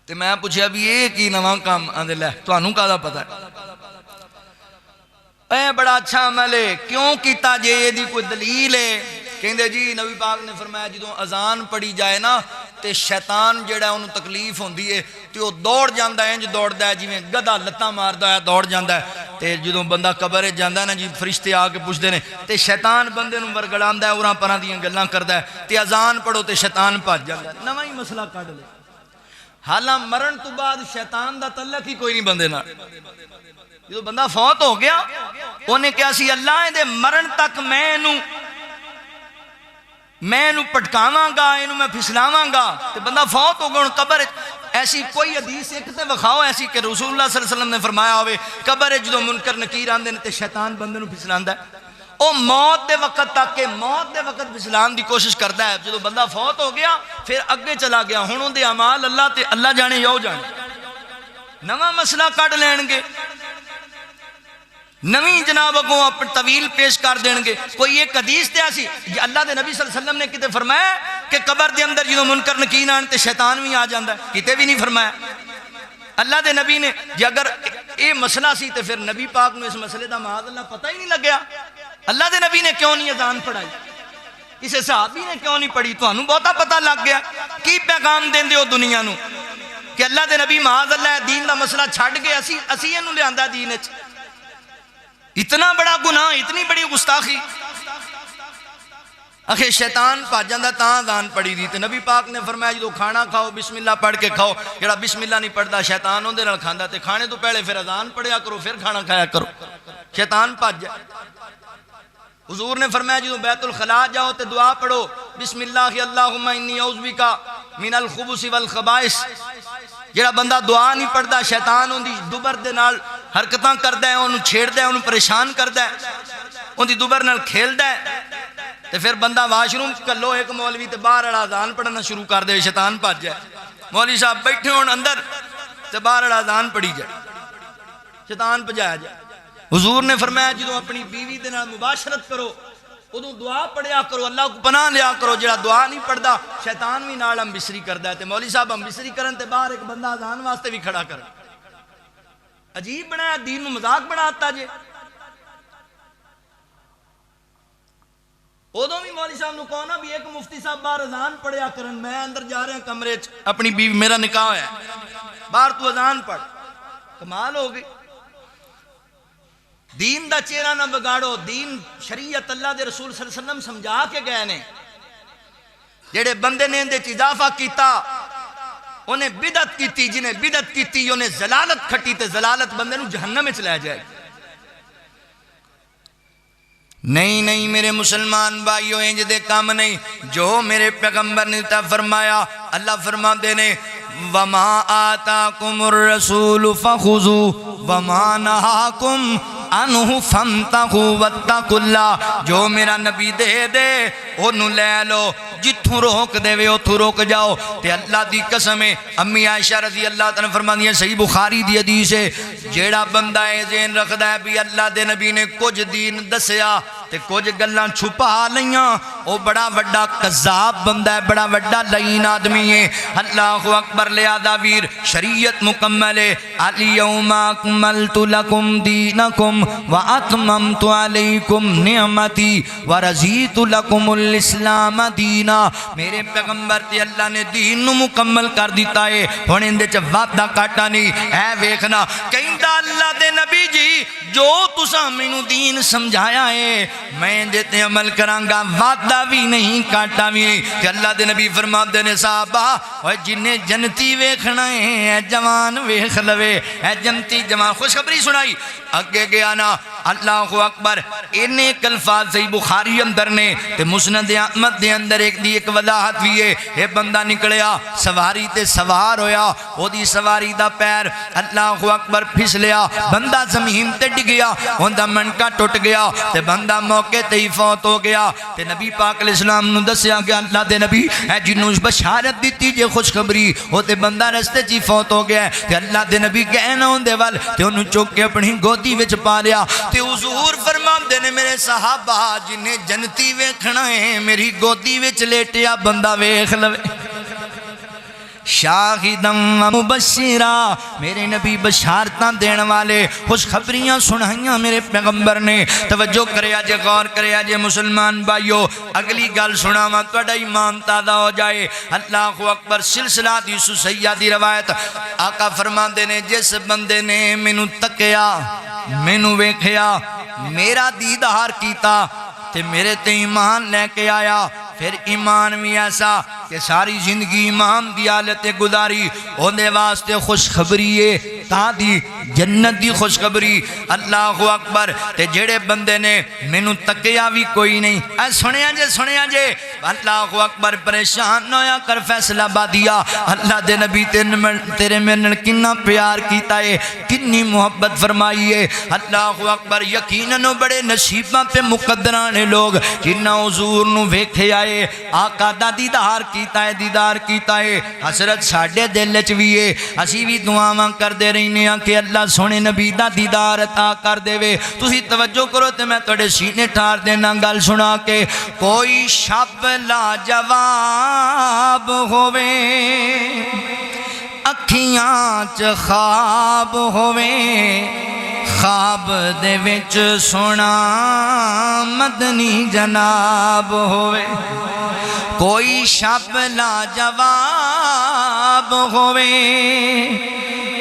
تے میں پوچھیا بھی یہ کی نواں کام آندے لے تانوں کادا پتہ ہے اے بڑا اچھا عمل ہے کیوں کیتا جے یہ دی کوئی دلیل ہے کہندے جی نبی پاک نے فرمایا جدوں اذان پڑھی جائے نا تے شیطان جڑا انہوں تکلیف ہوندی ہے تے وہ دوڑ جاندا ہے انج دوڑدا ہے جویں گدھا لتاں ماردا ہے دوڑ جاندا ہے تے جدوں بندہ قبر وچ جاندا ہے نا جی فرشتے آ کے پوچھدے نے تے شیطان بندے نوں ورگڑاندا ہے اوراں پراں دیاں گلاں کردا ہے تے اذان پڑھو تے شیطان بھج جاندا ہے نواں ہی مسئلہ کڈ لے حالاں مرن تو بعد شیطان دا تعلق ہی کوئی نہیں بندے نال جدوں بندہ فوت ہو گیا انہیں کہا سی اللہ دے مرن تک میں انہوں پٹکاواں گا انہوں میں پھسلاواں گا تے بندہ فوت ہو گیا ان قبر ایسی کوئی حدیث ایک تے وکھاؤ ایسی کہ رسول اللہ صلی اللہ علیہ وسلم نے فرمایا ہوئے قبر جدوں منکر نکیر آندے نے تے شیطان بندے نوں پھسلاندا ہے او موت دے وقت تک کہ موت دے وقت پھسلان دی کوشش کردا ہے جدوں بندہ فوت ہو گیا پھر اگے چلا گیا ہن اون دے اعمال اللہ تے اللہ جانے یو جانے نواں مسئلہ کڈ لین گے نویں جناب اگوں اپنے طویل پیش کر دیں گے کوئی ایک حدیث تے ایسی اللہ دے نبی صلی اللہ علیہ وسلم نے کتے فرمایا کہ قبر دے اندر جدوں منکر نکیر آن تے شیطان بھی آ جاندا ہے کتے بھی نہیں فرمایا اللہ دے نبی نے جی اگر یہ مسئلہ سی تے پھر نبی پاک نے اس مسئلے دا معاذ اللہ پتہ ہی نہیں لگیا اللہ دے نبی نے کیوں نہیں اذان پڑھائی اسے صحابی نے کیوں نہیں پڑھی تانوں بہتا پتہ لگ گیا کی پیغام دیندے ہو دنیا نو کہ اللہ دے نبی معاذ اللہ دین دا مسئلہ چھڈ کے اسی اینوں لیاندا دین وچ اتنا بڑا گناہ اتنی بڑی گستاخی اکھے شیطان پاج جاندا تاں اذان پڑھی دی تے نبی پاک نے فرمایا جدوں کھانا کھاؤ بسم اللہ پڑھ کے کھاؤ جڑا بسم اللہ نہیں پڑھدا شیطان اون دے نال کھاندا تے کھانے تو پہلے پھر اذان پڑھیا کرو پھر کھانا کھایا کرو شیطان پاج جائے حضور نے فرمایا جدوں بیت الخلاء جاؤ تے دعا پڑھو بسم اللہ اللہم انی اعوذ بک من الخبث والخبائث جڑا بندہ دعا نہیں پڑھدا شیطان اون دی دبر دے نال حرکتاں کردا ہے اونوں چھیڑدا ہے اونوں پریشان کردا ہے اون دی دبر نال کھیلدا ہے تے پھر بندہ واش روم کلو ایک مولوی تے باہر والا اذان پڑھنا شروع کر دے شیطان بھج جائے مولوی صاحب بیٹھے ہون اندر تے باہر والا اذان پڑھی جائے شیطان بھجایا جائے حضور نے فرمایا جدوں اپنی بیوی دے نال مباشرت کرو ادوں دعا پڑھیا کرو اللہ کو پناہ لیا کرو جڑا دعا نہیں پڑھدا شیطان بھی نال ہم بسری کردا ہے تے مولوی صاحب ہم بسری کرن تے باہر ایک بندہ اذان واسطے بھی کھڑا کر عجیب بنایا دین نو مذاق بناتا جے ادوں بھی مولوی صاحب نو کہو نا بھی ایک مفتی صاحب باہر اذان پڑھیا کرن میں اندر جا رہا کمرے چ اپنی بیوی میرا نکاح ہویا ہے باہر تو اذان پڑھ کمال ہو گئی دین دا چہرہ نہ بگاڑو دین شریعت اللہ دے رسول صلی اللہ علیہ وسلم سمجھا کے گئے نے جڑے بندے نے اندے اضافہ کیتا انہیں بدعت کیتی جنہیں بدعت کیتی انہیں زلالت کھٹی تے زلالت بندے نو جہنم میں چلے جائے نہیں میرے مسلمان بھائیوں انج دے کام نہیں جو میرے پیغمبر نے فرمایا اللہ فرما دے نے وَمَا آتَاكُمُ الرَّسُولُ فَخُذُوا وَمَا نَهَاكُمْ انہ فانتہوا واتقوا اللہ، جو میرا نبی دے دے انہوں لے لو، جتھوں روک دے وے اتھوں روک جاؤ۔ تے اللہ دی قسم ہے، امی عائشہ رضی اللہ تعالیٰ فرماندی ہے، صحیح بخاری دی حدیث ہے، جیڑا بندہ اے ذہن رکھدا ہے بھی اللہ دے نبی نے کچھ دین دسیا تے کچھ گلاں چھپا لیاں، او بڑا وڈا کذاب بندہ ہے، بڑا وڈا لعین آدمی ہے۔ اللہ اکبر، لہذا ویر شریعت مکمل ہے۔ الیوم اکملت لکم دینکم واتممت علیکم نعمتی ورضیت لکم الاسلام دینا۔ میرے پیغمبر تے اللہ نے دین نو مکمل کر دیتا ہے، ہن اندے چ وعدہ کاٹا نہیں۔ اے ویکھنا کہندا اللہ دے نبی جی جو تساں مینوں دین سمجھایا ہے میں دے تے عمل کراں گا، وعدہ بھی نہیں کاٹا بھی نہیں۔ کہ اللہ دے نبی فرماندے نے صحابہ اوے جنہیں جنتی ویکھنا ہے اے جوان ویکھ لوے، اے جنتی جوان۔ خوشخبری سنائی اگے گیا نا، اللہ اکبر۔ انہیں ایک الفاظ صحیح بخاری اندر نے تے مسند احمد دے اندر ایک دی ایک وضاحت بھی ہے۔ اے بندہ نکلیا سواری تے سوار ہویا، او دی سواری دا پیر اللہ اکبر پھسلیا، بندہ زمین تے ڈگیا، اوندا منکا ٹوٹ گیا تے بندہ موقع تے ہی فوت ہو گیا۔ تے نبی پاک علیہ السلام نو دسیا کہ اللہ دے نبی اے جنوں بشارت دیتی جے خوشخبری، او تے بندہ رستے چ فوت ہو گیا۔ تے اللہ دے نبی گئے نا اون دے ول تے اونوں چوک کے اپنی گودی وچ پا لیا۔ تے حضور فرماندے نے میرے صحابہ جنہیں جنتی ویکھنا ہے میری گودی وچ لیٹیا بندہ ویکھ لوے۔ شاہدم و مبشرا، میرے نبی بشارتاں دین والے، خوشخبریاں سنائیاں میرے پیغمبر نے۔ توجہ کریا جے، غور کریا جے مسلمان بھائیو، اگلی گل سناواں تہاڈا ایمان تازہ ہو جائے۔ اللہ اکبر، سلسلہ حدیث صحیحہ دی روایت، آقا فرماندے نے جس بندے نے مینوں تکیا، مینوں ویکھیا، میرا دیدار کیتا تے میرے تے ایمان لے کے آیا، پھر ایمان بھی ایسا کہ ساری زندگی ایمان دی حالت گزاری، اوندے واسطے خوشخبری ہے تا دی جنت دی خوشخبری۔ اللہ اکبر۔ تے جڑے بندے نے مینوں تکیا بھی کوئی نہیں، اے سنیا جے اللہ اکبر، پریشان نہ ہویا کر فیصلہ بادیا، اللہ دے نبی تیرے میرے کنا پیار کیتا ہے، کنی محبت فرمائی ہے۔ اللہ اکبر، یقیناً بڑے نصیباں تے مقدراں نے لوگ جنہاں حضور نو ویکھے آئے، آقا دا دیدار کیتا ہے۔ حسرت ساڈے دل وچ وی ہے، اسی بھی دعاواں کردے رہنے ہاں کہ اللہ سونے نبی دا دیدار عطا کر دے وے۔ تسی توجہ کرو تے میں تہاڈے سینے ٹھار دینا گل سنا کے۔ کوئی شب لا جواب ہووے، اکھیاں چ خواب ہووے، خواب دے وچ سونا مدنی جناب ہووے۔ کوئی شب لا جواب ہووے،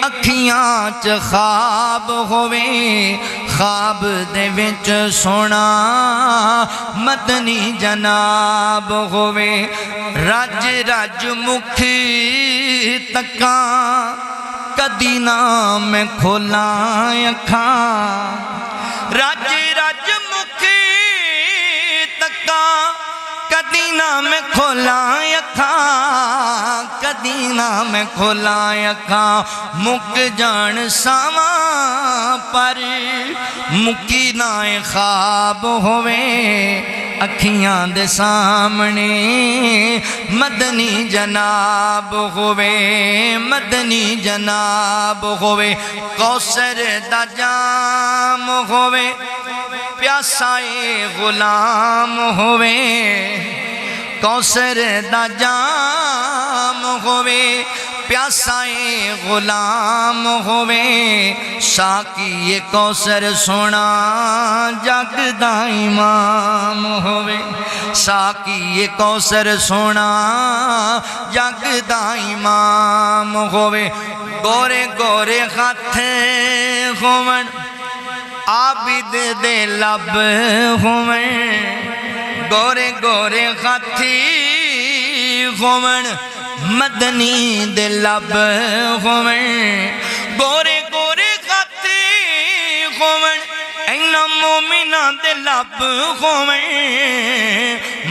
اکھیاں چ خواب ہووے، خواب دے وچ سونا مدنی جناب ہووے۔ رج رج مکھی تکاں کدی نہ میں کھولاں اکھاں، رج رج مکھی تکاں کدی نہ میں کھولاں اکھاں، کدی نہ میں کھولاں اکھاں۔ مک جان ساواں پر مکی نہ خواب ہووے، اکھیاں دے سامنے مدنی جناب ہووے، مدنی جناب ہووے۔ کوثر دا جام ہووے، پیاسا غلام ہووے، کوثر دا جام ہووے، پیاسا غلام ہووے۔ ساقی کوثر سونا جگ دا امام ہووے، ساقی کوثر سونا جگ دا امام ہووے۔ گورے گورے ہاتھ ہون، عابد دے لب ہوون، گورے گورے ہاتھی ہون، مدنی دے لب ہون، گورے گورے ہاتھی ہون، اینا مومنہ دے لب ہون،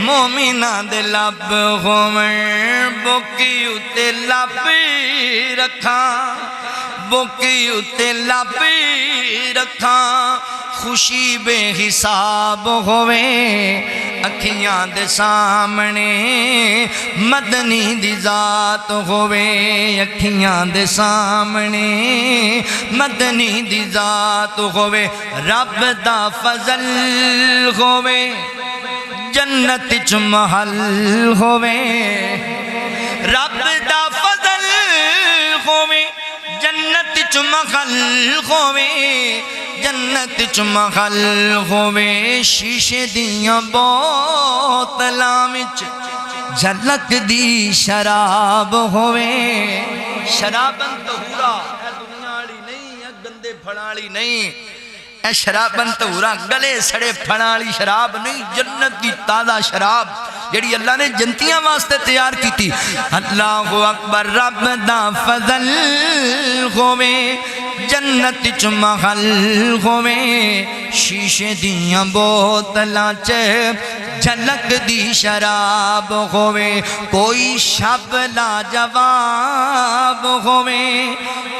مومنہ دے لب ہون۔ بوکی اتے لب رکھاں، بوکی اتے لب رکھاں، خوشی بے حساب ہوئے اکھیاں دے سامنے مدنی دی ذات ہوئے اکھیاں دے سامنے مدنی دی ذات ہوئے رب دا فضل ہوئے جنت چ محل ہوئے رب دا فضل ہوئے جنت چ محل ہوئے جنت چ محل ہوئے شیشے دیاں بوتلاں وچ جھلک دی شراب ہوئے شرابن طہورا اے دنیا والی نہیں اے گندے پھڑاں والی نہیں اے شرابن طہورا گلے سڑے پھڑاں والی شراب نہیں جنت دی تازہ شراب جڑی اللہ نے جنتیاں واسطے تیار کی تھی اللہ اکبر رب دا فضل ہوئے جنت چ محل ہوئے شیشے دیاں بوتلاں چ جھلک دی شراب ہوئے کوئی شب لاجواب ہوئے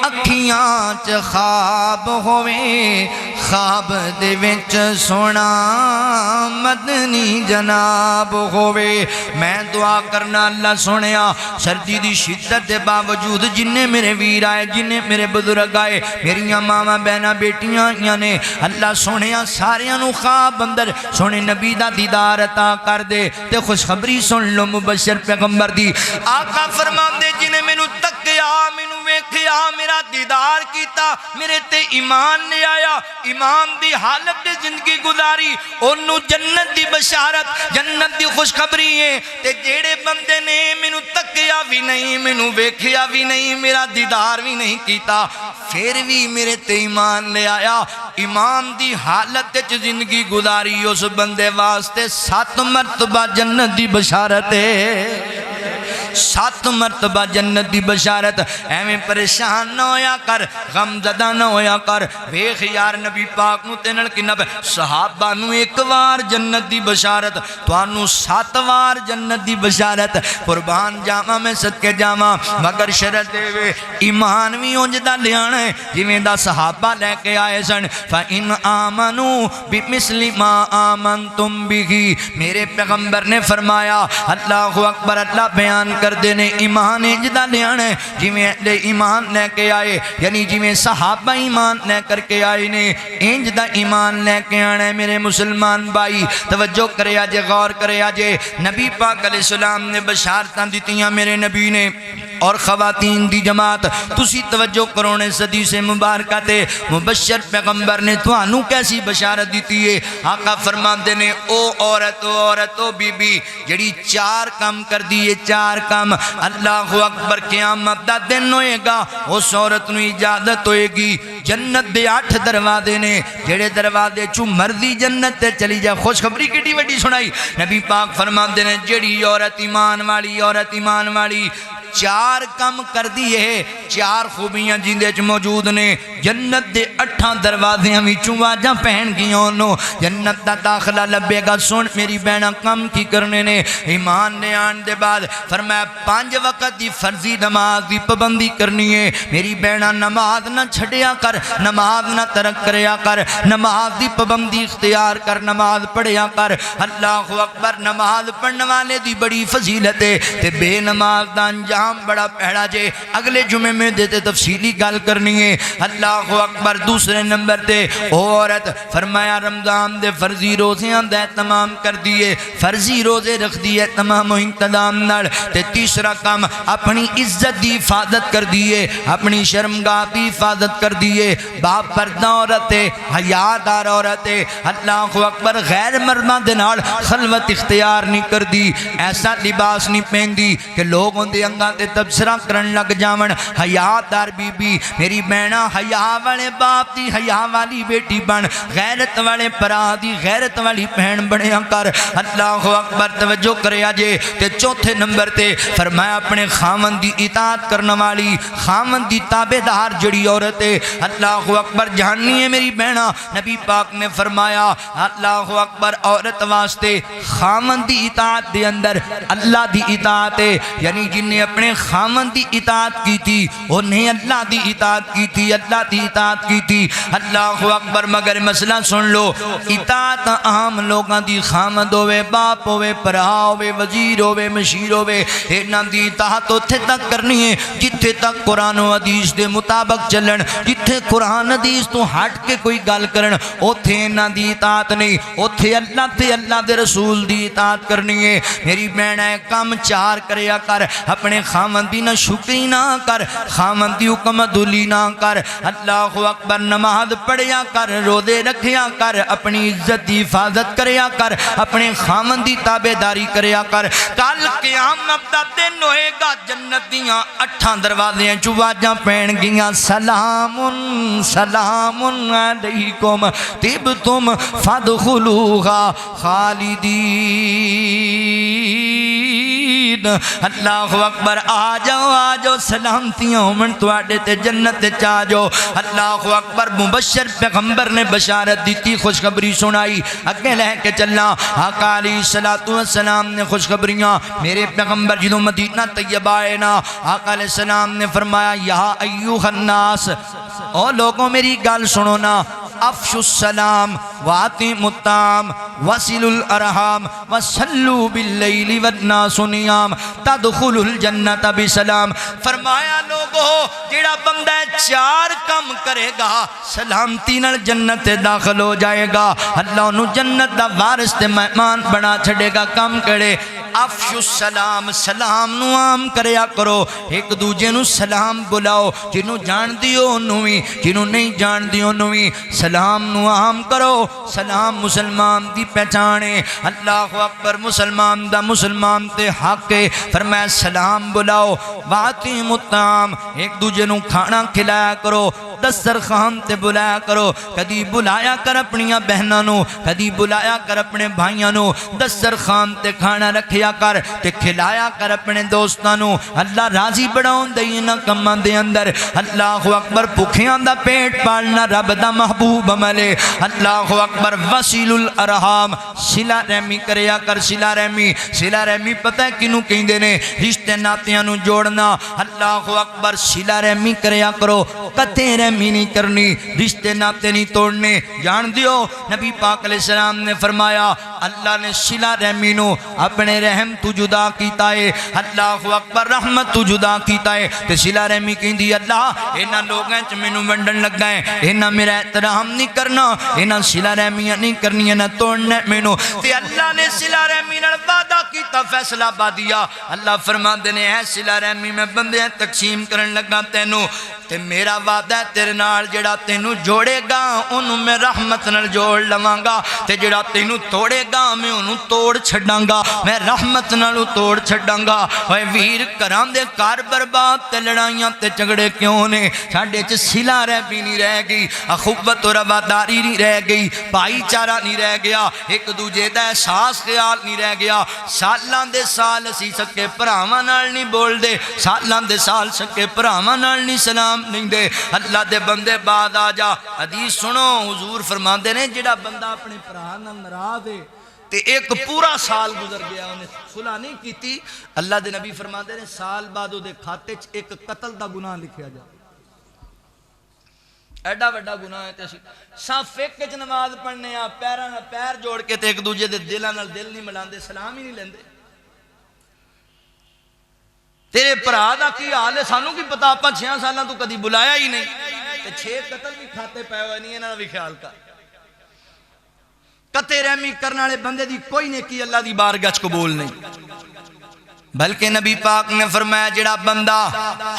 اکھیاں چ خواب ہوئے خواب دے وچ سونا مدنی جناب ہوئے میں دعا کرنا اللہ سنیا سردی دی شدت دے باوجود جنہیں میرے ویر آئے جنہیں میرے بزرگ آئے میریاں ماما بہنا بیٹیاں آئیاں نے اللہ سنیا ساریاں نو خواب اندر سونے نبی دا دیدار عطا کر دے تے خوشخبری سن لو مبشر پیغمبر دی آقا فرمان دے جنہیں مینو تکیا مینو ویکھیا میرا دیدار کیتا میرے تے ایمان لے آیا ایمان دی حالت دے زندگی گزاری انہوں جنت دی بشارت جنت دی خوشخبری ہے تے جیڑے بندے نے مینو تکیا بھی نہیں مینو ویکھیا بھی نہیں میرا دیدار بھی نہیں کیتا پھر بھی میرے تے ایمان لے آیا ایمان دی حالت تے زندگی گزاری اس بندے واسطے 7 مرتبہ جنت دی بشارت ہے 7 مرتبہ جنت دی بشارت ایویں پریشان نہ ہویا کر غم زدہ نہ ہویا کر ویکھ یار نبی پاک نو تینل کی نب صحابہ نو 1 وار جنت دی بشارت توانو 7 وار جنت دی بشارت قربان جاما میں صدقے جاما مگر شرط دے وے ایمان بھی اونجدہ لیانا ہے جویں دا صحابہ لے کے آئے سن فَإِنْ آمَنُوا بِمِثْلِ مَا آمَنْتُمْ بِهِ میرے پیغمبر نے فرمایا اللہ اکبر اللہ بیان کر دینے ایمان اجدہ لے آنے جویں ایمان لے کے آئے یعنی جویں صحابہ ایمان لے کر کے آئے نے اجدہ ایمان لے کے آنے میرے مسلمان بھائی توجہ کرے آجے غور کرے آجے نبی پاک علیہ السلام نے بشارتاں دیتیاں میرے نبی نے اور خواتین دی جماعت تسی توجہ کرونے صدی سے مبارکہ تے مبشر پیغمبر نے توانو کیسی بشارت دیتی ہے آقا فرمان دینے او عورت بی بی جڑی 4 کام کر دیئے 4 کام اللہ اکبر قیامت دا دن ہوئے گا اس عورت نو اجازت ہوئے گی جنت دے 8 دروازے نے جڑے دروازے چو مرضی جنت تے چلی جائے خوشخبری کیٹی وڈی سنائی نبی پاک فرمان دینے جڑی عورت ایمان والی 4 کم کر دیئے 4 خوبیاں جندے چ موجود نے جنت دے 8 دروازیاں وچوں واجاں پہن گیاں انہوں جنت دا داخلہ لبے گا سن میری بہنہ کم کی کرنے نے ایمان نے آن دے بعد فرمایا 5 وقت دی فرضی نماز دی پابندی کرنی ہے میری بہنہ نماز نہ چھڑیا کر نماز نہ ترک کریا کر نماز دی پابندی اختیار کر نماز پڑھیا کر اللہ اکبر نماز پڑھنے والے دی بڑی فضیلت ہے تے بے نماز دا انجام بڑا پہڑا جے اگلے جمعے میں دیتے تفصیلی گال کرنی ہے اللہ اکبر دوسرے نمبر تے عورت فرمایا رمضان دے فرضی روزیاں دے تمام کر دیئے فرضی روزے رکھ دیئے تمام و انتظام نڑ تے تیسرا کام اپنی عزت دی حفاظت کر دیئے اپنی شرمگاہ دی حفاظت کر دیئے باپ پردہ عورتے حیادار عورتے اللہ اکبر غیر مرمہ دنار خلوت اختیار نہیں کر دی ایسا لباس نہیں پہن دی کہ لوگوں دے انگاں تے تبصرہ کرن لگ جاون حیادار بی بی میری بہنہ حیا والے باپ دی حیا والی بیٹی بن غیرت والے پرا دی غیرت والی بہن بنیا کر اللہ اکبر توجہ کرے آجے تے چوتھے نمبر تے فرمایا اپنے خامن دی اطاعت کرنے والی خامن دی تابعدار جڑی عورت ہے اللہ اکبر جاننی ہے میری بہنہ نبی پاک نے فرمایا اللہ اکبر عورت واسطے خامن دی اطاعت دے اندر اللہ دی اطاعت ہے یعنی جن نے اپنے اپنے خامن دی اطاعت کی تھی، انہیں اللہ دی اطاعت کی تھی، اللہ دی اطاعت کی تھی۔ اللہ اکبر۔ مگر مسئلہ سن لو، اطاعت عام لوگاں دی خامد ہوئے، باپ ہوئے، پرا ہوئے، وزیر ہوئے، مشیر ہوئے، انہاں دی اطاعت اتھے تک کرنی ہے جتھے تک قرآن و حدیث دے مطابق چلن۔ جتھے قرآن حدیث تو ہٹ کے کوئی گل کرن اوتھے انہاں دی اطاعت نہیں، اوتھے اللہ تے اللہ دے رسول دی اطاعت کرنی ہے۔ میری بہن ہے، کم چار کریا کر، اپنے خامن دی نہ شکری نہ کر، خامن دی حکم عدولی نہ کر۔ اللہ اکبر۔ نماز پڑھیا کر، روزے رکھیا کر، اپنی عزت دی حفاظت کریا کر، اپنے خامن دی تابعداری کریا کر۔ کل قیامت دا دن ہوئے گا، جنت دیاں 8 دروازے چواجاں پین گیاں، سلام سلام علیکم طبتم فادخلوها خالدین۔ اللہ اکبر۔ آ جاؤ سلامتیاں ہومن تواڈے تے جنت تے آ جاؤ۔ اللہ اکبر۔ مبشر پیغمبر نے بشارت دیتی، خوشخبری سنائی، اگے لے کے چلنا۔ آقا علیہ الصلوۃ والسلام نے خوشخبریاں، میرے پیغمبر جدوں مدینہ طیبہ آئے نا، آقا علیہ السلام نے فرمایا یا ایھا الناس، او لوگوں میری گل سنو نا، افشوا السلام واطعموا الطعام وصلوا الارحام وصلوا باللیل والناس نیام تدخلوا الجنت بسلام۔ فرمایا لوگو جیڑا بندہ 4 کم کرے گا سلامتی نال جنت داخل ہو جائے گا، اللہ انہوں جنت دا وارث تے مہمان بنا چھڑے گا۔ کم کرے، افشوا السلام، سلام نو عام کریا کرو، ایک دوجے نو سلام بلاؤ، جنوں جان دیو انہوں ہی، جنوں نہیں جان دیو انہوں ہی، سلام نو عام کرو۔ سلام مسلمان دی پہچانے۔ اللہ اکبر۔ مسلمان دا مسلمان تے حق ہے، فرمایا سلام بلاؤ، واطعموا الطعام، ایک دوجے نو کھانا کھلایا کرو، دسترخوان تے بلایا کرو۔ کدی بلایا کر اپنیاں بہناں نو، کدی بلایا کر اپنے بھائیاں نو، دسترخوان تے کھانا رکھیا کر تے کھلایا کر اپنے دوستاں نو۔ اللہ راضی بڑھاؤن دے انہاں کماں دے اندر۔ اللہ اکبر۔ بھکھیاں دا پیٹ پالنا رب دا محبوب عمل ہے۔ اللہ اکبر۔ وصل الارحام، صلہ رحمی کریا کر۔ صلہ رحمی، صلہ رحمی پتہ ہے کنوں کہندے نے؟ رشتے ناتیاں نو جوڑنا۔ اللہ اکبر۔ صلہ رحمی کریا کرو، قطع رحمی نہیں کرنی، رشتے ناتے نہیں توڑنے۔ جان دیو نبی پاک علیہ السلام نے فرمایا اللہ نے صلہ رحمی نو اپنے رحم تو جدا کیتا ہے۔ اللہ اکبر۔ رحمت تو جدا کیتا ہے تے صلہ رحمی کہندی اللہ انہاں لوگاں چ مینوں ونڈن لگا ہے، انہاں میرا احترام نہیں کرنا، انہاں صلہ رحمیاں نہیں کرنی، نہ توڑنا مینوں۔ تے اللہ نے صلہ رحمی نال وعدہ کیتا، فیصلہ با دیا۔ اللہ فرماندے نے اے صلہ رحمی میں بندے تقسیم کرن لگا تینوں، تے میرا وعدہ ہے تیرے نال جڑا تینوں جوڑے گا انہوں میں رحمت نال جوڑ لواں گا، تے جڑا تینوں توڑے گا میں انہوں توڑ چھڑاں گا، میں رحمت نالوں توڑ چھڑاں گا۔ اے ویر کران دے کار برباد تے لڑائیاں تے جھگڑے کیوں نے؟ ساڈے چ صلہ رحمی نہیں رہ گئی، اخوت و رواداری نہیں رہ گئی، بھائی چارہ نہیں رہ گیا، ایک دوجے دا احساس خیال نہیں رہ گیا۔ سالاں دے سال اسی سکے بھراواں نال نہیں بول دے، سالاں دے سال سکے بھراواں نال نہیں سلام نہیں دے۔ اللہ دے بندے بعد آ جا، حدیث سنو، حضور فرماندے نے جڑا بندہ اپنے بھرا نال ناراض ہے تے ایک پورا سال گزر گیا انہیں صلح نہیں کیتی، اللہ دے نبی فرماندے نے سال بعد دے کھاتے چ ایک قتل دا گناہ لکھیا جا۔ ایڈا وڈا گناہ ہے تے صف ایک وچ نماز پڑھنے آ، پیراں نال پیر جوڑ کے تے ایک دوجے دے دلاں نال دل نہیں ملاندے، سلام ہی نہیں لیندے۔ تیرے بھرا دا کی حال ہے سانوں کی پتہ، اپاں 6 سالاں تو کدی بلایا ہی نہیں تے 6 قتل بھی کھاتے پے ہوئے نہیں، انہاں دا بھی خیال کر۔ قطع رحمی کرنے والے بندے دی کوئی نیکی اللہ دی بارگاہ وچ قبول نہیں، بلکہ نبی پاک نے فرمایا جڑا بندہ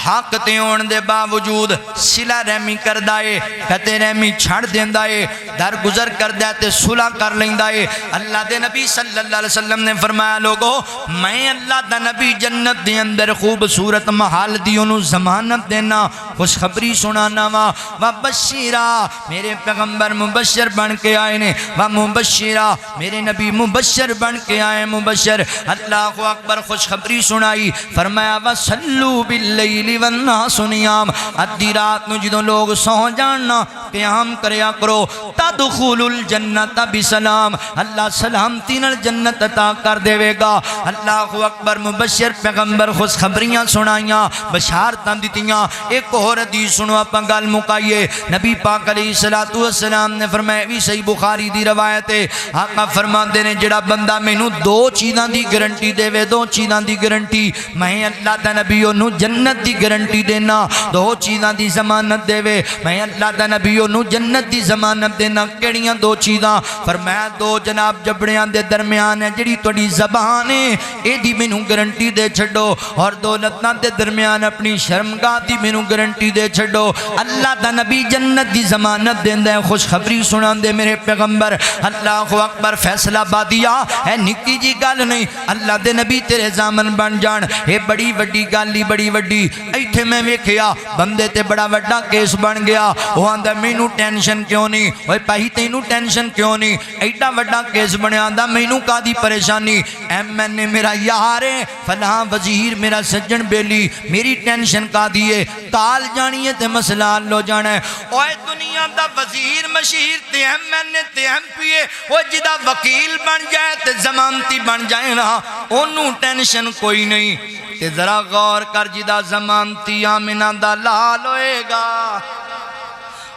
حق تے ہون دے باوجود صلہ رحمی کردا ہے، قطع رحمی چھڑ دیندا ہے، در گزر کردا ہے تے صلح کر لیندا ہے، اللہ دے نبی صلی اللہ علیہ وسلم نے فرمایا لوگو میں اللہ دا نبی جنت دے اندر خوبصورت محل دی انہوں ضمانت دینا، خوشخبری سنانا وا وبشرا، میرے پیغمبر مبشر بن کے آئے نے، ومبشرا میرے نبی مبشر بن کے آئے، مبشر۔ اللہ اکبر۔ خوشخبری سنائی، فرمایا وَصَلُّوا بِاللَّيْلِ وَالنَّاسُ نِيَامٌ، ادھی رات نو جدوں لوگ سو جاننا
قیام کریا کرو تدخل الجنت بسلام اللہ سلامتی نال جنت عطا کر دے گا اللہ اکبر مبشر پیغمبر خوشخبریاں سنائیاں بشارتاں دتیاں ایک اور حدیث سنو اپا گل مکائیے نبی پاک علیہ السلام نے فرمایا بھی صحیح بخاری دی روایت ہے آقا فرماندے نے جڑا بندہ مینوں دو چیزاں دی گارنٹی دے وے دو چیزاں دی گارنٹی میں اللہ دا نبی انہوں جنت دی گارنٹی دینا دو چیزاں دی ضمانت دے وے میں اللہ دا نبی انہوں جنت دی ضمانت دینا کیڑیاں دو چیزاں فرمایا دو جناب جبڑیاں دے درمیان ہے جڑی تہاڈی زبان ہے اے دی مینوں گارنٹی دے چھڈو اور دولتاں دے درمیان اپنی شرمگاہ دی مینوں گارنٹی دے چھڈو اللہ دا نبی جنت دی ضمانت دیندا ہے خوشخبری سناندے میرے پیغمبر اللہ اکبر فیصلہ بادیا ہے نکی جی گل نہیں اللہ دے نبی تیرے زامن بن جان اے بڑی وڈی گل ہی بڑی وڈی ایتھے میں ویکھیا بندے تے بڑا وڈا کیس بن گیا وہ آندا مینوں ٹینشن کیوں نہیں اوے بھائی تینوں ٹینشن کیوں نہیں ایڈا وڈا کیس بنیا آندا مینوں کادی پریشانی ایم این اے میرا یار ہے فلاں وزیر میرا سجن بیلی میری ٹینشن کا دیے کال جانی ہے تے مسئلہ حل ہو جانا ہے اوے دنیا دا وزیر مشیر تے ایم این اے تے ایم پی اے وہ جدا وکیل بن جائے تے ضمانتی بن جائے نا انہوں ٹینشن کوئی نہیں تے ذرا غور کر جدا ضمانتی آمنہ دا لال ہوئے گا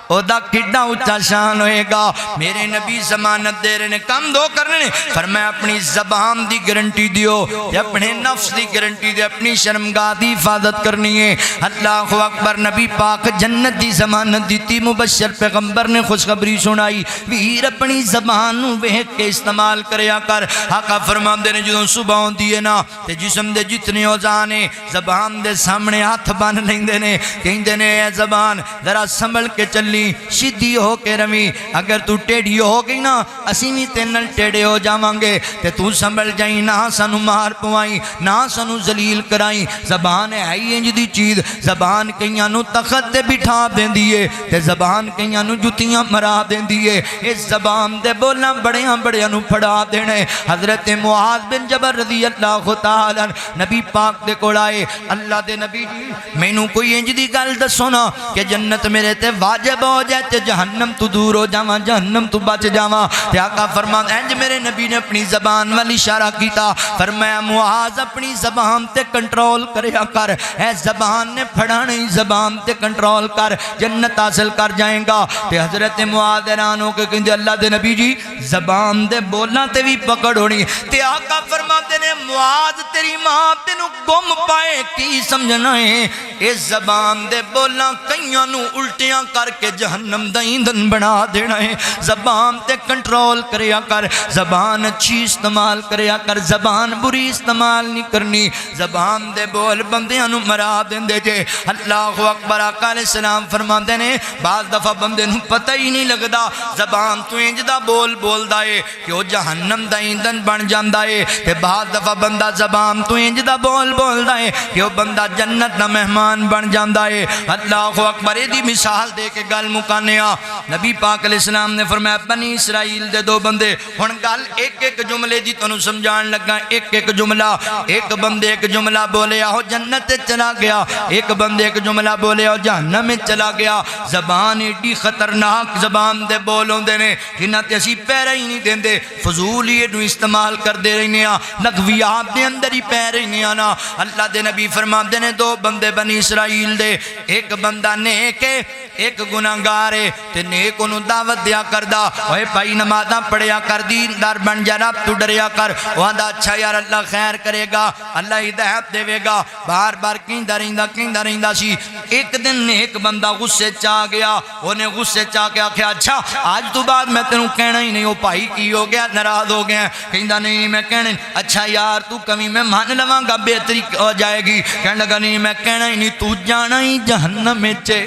او دا کڈا اچھا شان ہوئے گا میرے نبی ضمانت دے رہے نے کم دو کرنے فرمایا اپنی زبان دی گارنٹی دیو اپنے نفس دی گارنٹی دے اپنی شرمگاہ دی حفاظت کرنی ہے اللہ اکبر نبی پاک جنت دی ضمانت دیتی مبشر پیغمبر نے خوشخبری سنائی ویر اپنی زبان نو ویکھ کے استعمال کریا کر آقا فرماندے نے جدوں صبح ہوندی ہے نا تے جسم دے جتنے اوزان ہیں زبان دے سامنے ہاتھ بن لیندے نے کہندے نے اے زبان ذرا سنبھل کے چلی شدی ہو کے رمی اگر تو ٹیڑھی ہو گئی نا اسی بھی تینل ٹیڑے ہو جاواں گے تے تو سنبھل جائیں نہ سانو مار پوائیں نہ سانو ذلیل کرائیں زبان ہے ہی انج دی چیز زبان کئیاں نو تخت تے بٹھا دیندی ہے تے زبان کئیاں نو جتیاں مرا دیندی ہے اس زبان دے بولنا بڑیاں بڑیاں نو پھڑا دینے حضرت معاذ بن جبل رضی اللہ تعالی نبی پاک دے کول آئے اللہ دے نبی جی مینوں کوئی انج دی گل دسو نا کہ جنت میرے تے واجب ہو جائے تے جہنم تو دور ہو جاواں جہنم تو بچ جاواں تے آقا فرماتا انج میرے نبی نے اپنی زبان والی اشارہ کیتا فرمایا معاذ اپنی زبان تے کنٹرول کریا کر اے زبان نے پھڑانی زبان تے کنٹرول کر جنت حاصل کر جائیں گا تے حضرت معاذ حیران ہو کے کہندے اللہ دے نبی جی زبان دے بولنا تے بھی پکڑ ہونی تے آقا فرماتے نے معاذ تیری ماں تینوں گم پائے کی سمجھنا ہے اس زبان دے بولنا کئیاں نو الٹیاں کر کے جہنم دا ایندھن بنا دینا ہے زبان تے کنٹرول کریا کر زبان اچھی استعمال کریا کر زبان بری استعمال نہیں کرنی زبان دے بول بندیاں نو مرا دیندے جے اللہ اکبر آقا علیہ السلام فرماندے نے بعض دفعہ بندے نو پتہ ہی نہیں لگدا زبان تو انج دا بول بولدا ہے کہ وہ جہنم دا ایندھن بن جاندا ہے تے بعض دفعہ بندہ زبان تو انج دا بول بولدا ہے کہ وہ بندہ جنت دا مہمان بن جاندا ہے اللہ اکبر دی مثال دے کے گل مکانیا نبی پاک علیہ السلام نے فرمایا بنی اسرائیل دے دو بندے ہن گل ایک ایک جملے دی تانوں سمجھان لگا ایک ایک جملہ ایک بندے ایک جملہ بولے وہ جنت چلا گیا ایک بندے ایک جملہ بولے وہ جہنم میں چلا گیا زبان ایڈی خطرناک زبان دے بول ہوندے نے جنہاں تے اسی پیرا ہی نہیں دیندے فضول ہی اینو استعمال کردے رہنے ہاں لغویات دے اندر ہی پے رہنے ہاں نا اللہ دے نبی فرماندے نے دو بندے بنی اسرائیل دے ایک بندہ نیک ہے ایک گناہگار ہے تے نیک انہوں دعوت دیا کردہ اوہ بھائی نمازاں پڑھیا کر دیندار بن جا رب تو ڈریا کر وہاں دا اچھا یار اللہ خیر کرے گا اللہ ہدایت دے گا بار بار کیندہ رہندہ سی ایک دن نیک بندہ غصے چاہ گیا انہیں غصے چاہ کے آکھیا اچھا آج تو بعد میں تینوں کہنا ہی نہیں وہ بھائی کی ہو گیا ناراض ہو گیا کہندہ نہیں میں کہنا اچھا یار تو کمی میں مان لواں گا بہتری ہو جائے گی کہنے لگا نہیں میں کہنا ہی نہیں تو جانا ہی جہنم میں چے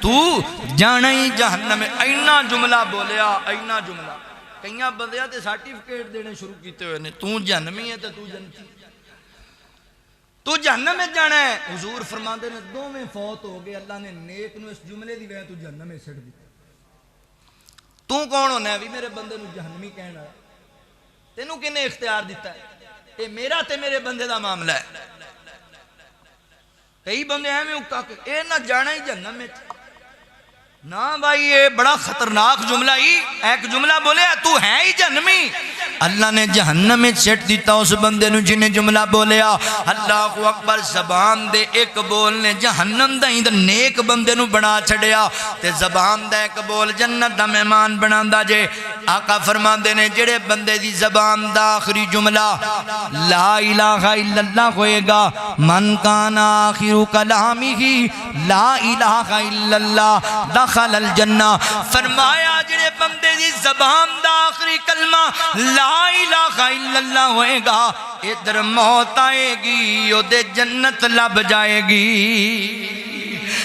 تو جانا ہی جہنم میں اینا جملہ بولیا اینا جملہ کئیاں بندیاں تے سرٹیفکیٹ دینے شروع کیتے ہوئے نے تو جہنمی ہے تے تو جنتی تو جہنم میں جانا ہے حضور فرماندے نے دو میں فوت ہو گئے اللہ نے نیک نو اس جملے دی وجہ تو جہنم میں سٹ دی تو کون ہونا ہے بھی میرے بندے نو جہنمی کہنا ہے تینوں کنے اختیار دیتا ہے اے میرا تے میرے بندے دا معاملہ ہے کئی بندے ہیں میں اکا کہ اے نہ جانا ہی جہنم میں نا بھائی یہ بڑا خطرناک جملہ ہی ایک جملہ بولے تو ہے ہی جہنمی اللہ نے جہنم میں سٹ دیتا اس بندے نو جنہیں جملہ بولیا اللہ اکبر زبان دے ایک بول نے جہنم دا ہی دا نیک بندے نو بنا چھڑیا تے زبان دا ایک بول جنت دا مہمان بنا دا جے آقا فرما دے نے جڑے بندے دی زبان دا آخری جملہ لا الہ الا اللہ ہوئے گا من کان آخر کلامی ہی لا الہ الا اللہ دخل الجنہ فرمایا جڑے بندے دی زبان دا آخری کلمہ لا الہ الا اللہ ہوئے گا ادھر موت آئے گی او دے جنت لب جائے گی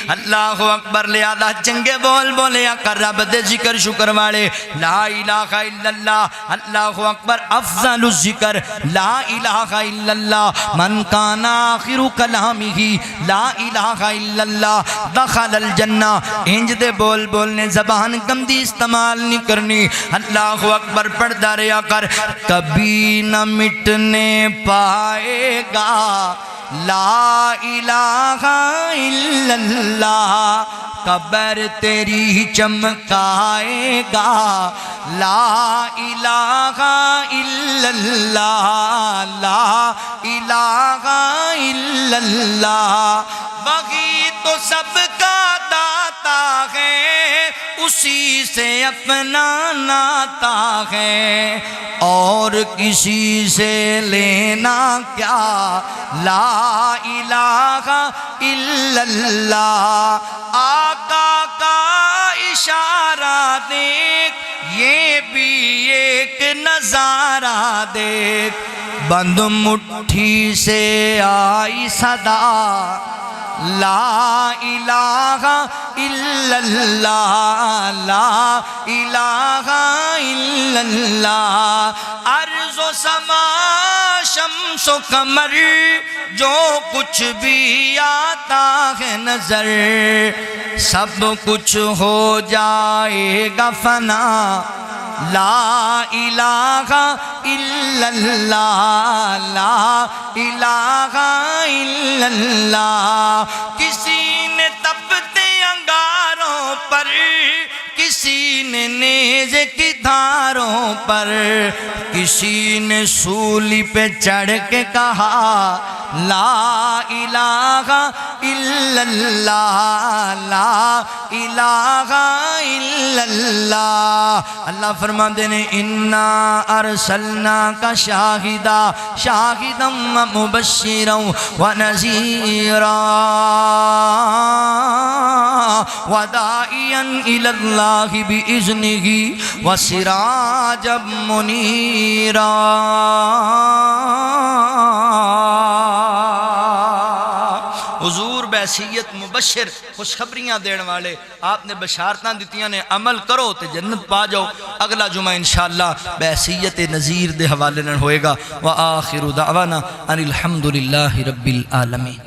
اللہ اکبر لہذا چنگے بول بولیا کر رب دے ذکر شکر والے لا الہ الا اللہ اللہ اکبر افضل الذکر لا الہ الا اللہ من کان آخر کلامہ لا الہ الا اللہ دخل الجنہ انج دے بول بولنے زبان گندی استعمال نہیں کرنی اللہ اکبر پڑھتا رہا کر کبھی نہ مٹنے پائے گا لا الہ الا اللہ قبر تیری چمکائے گا لا الہ الا اللہ لا الہ الا اللہ وہی تو سب کا داتا ہے اسی سے اپنا ناتا ہے اور کسی سے لینا کیا لا الہ الا اللہ آقا کا اشارہ دیکھ یہ بھی ایک نظارہ دیکھ بند مٹھی سے آئی صدا لا الہ الا اللہ لا الہ الا اللہ عرض و سما شمس و قمر جو کچھ بھی آتا ہے نظر سب کچھ ہو جائے گا فنا لا الہ الا اللہ لا الہ الا اللہ کسی نے تپتے انگاروں پر کسی نے نیزے کی دھاروں پر کسی نے سولی پہ چڑھ کے کہا لا الہ الا اللہ لا الہ الا اللہ اللہ فرما دینے انا ارسلناک شاہدا شاہدا و مبشرا و نذیرا و داعیا الی اللہ بإذنہ و سراجا منیرا حضور بحیثیت مبشر خوشخبریاں دین والے آپ نے بشارتاں دیتیاں نے عمل کرو تے جنت پا جاؤ اگلا جمعہ انشاءاللہ بحیثیت نذیر دے حوالے نہ ہوئے گا وآخر دعوانا ان الحمدللہ رب العالمین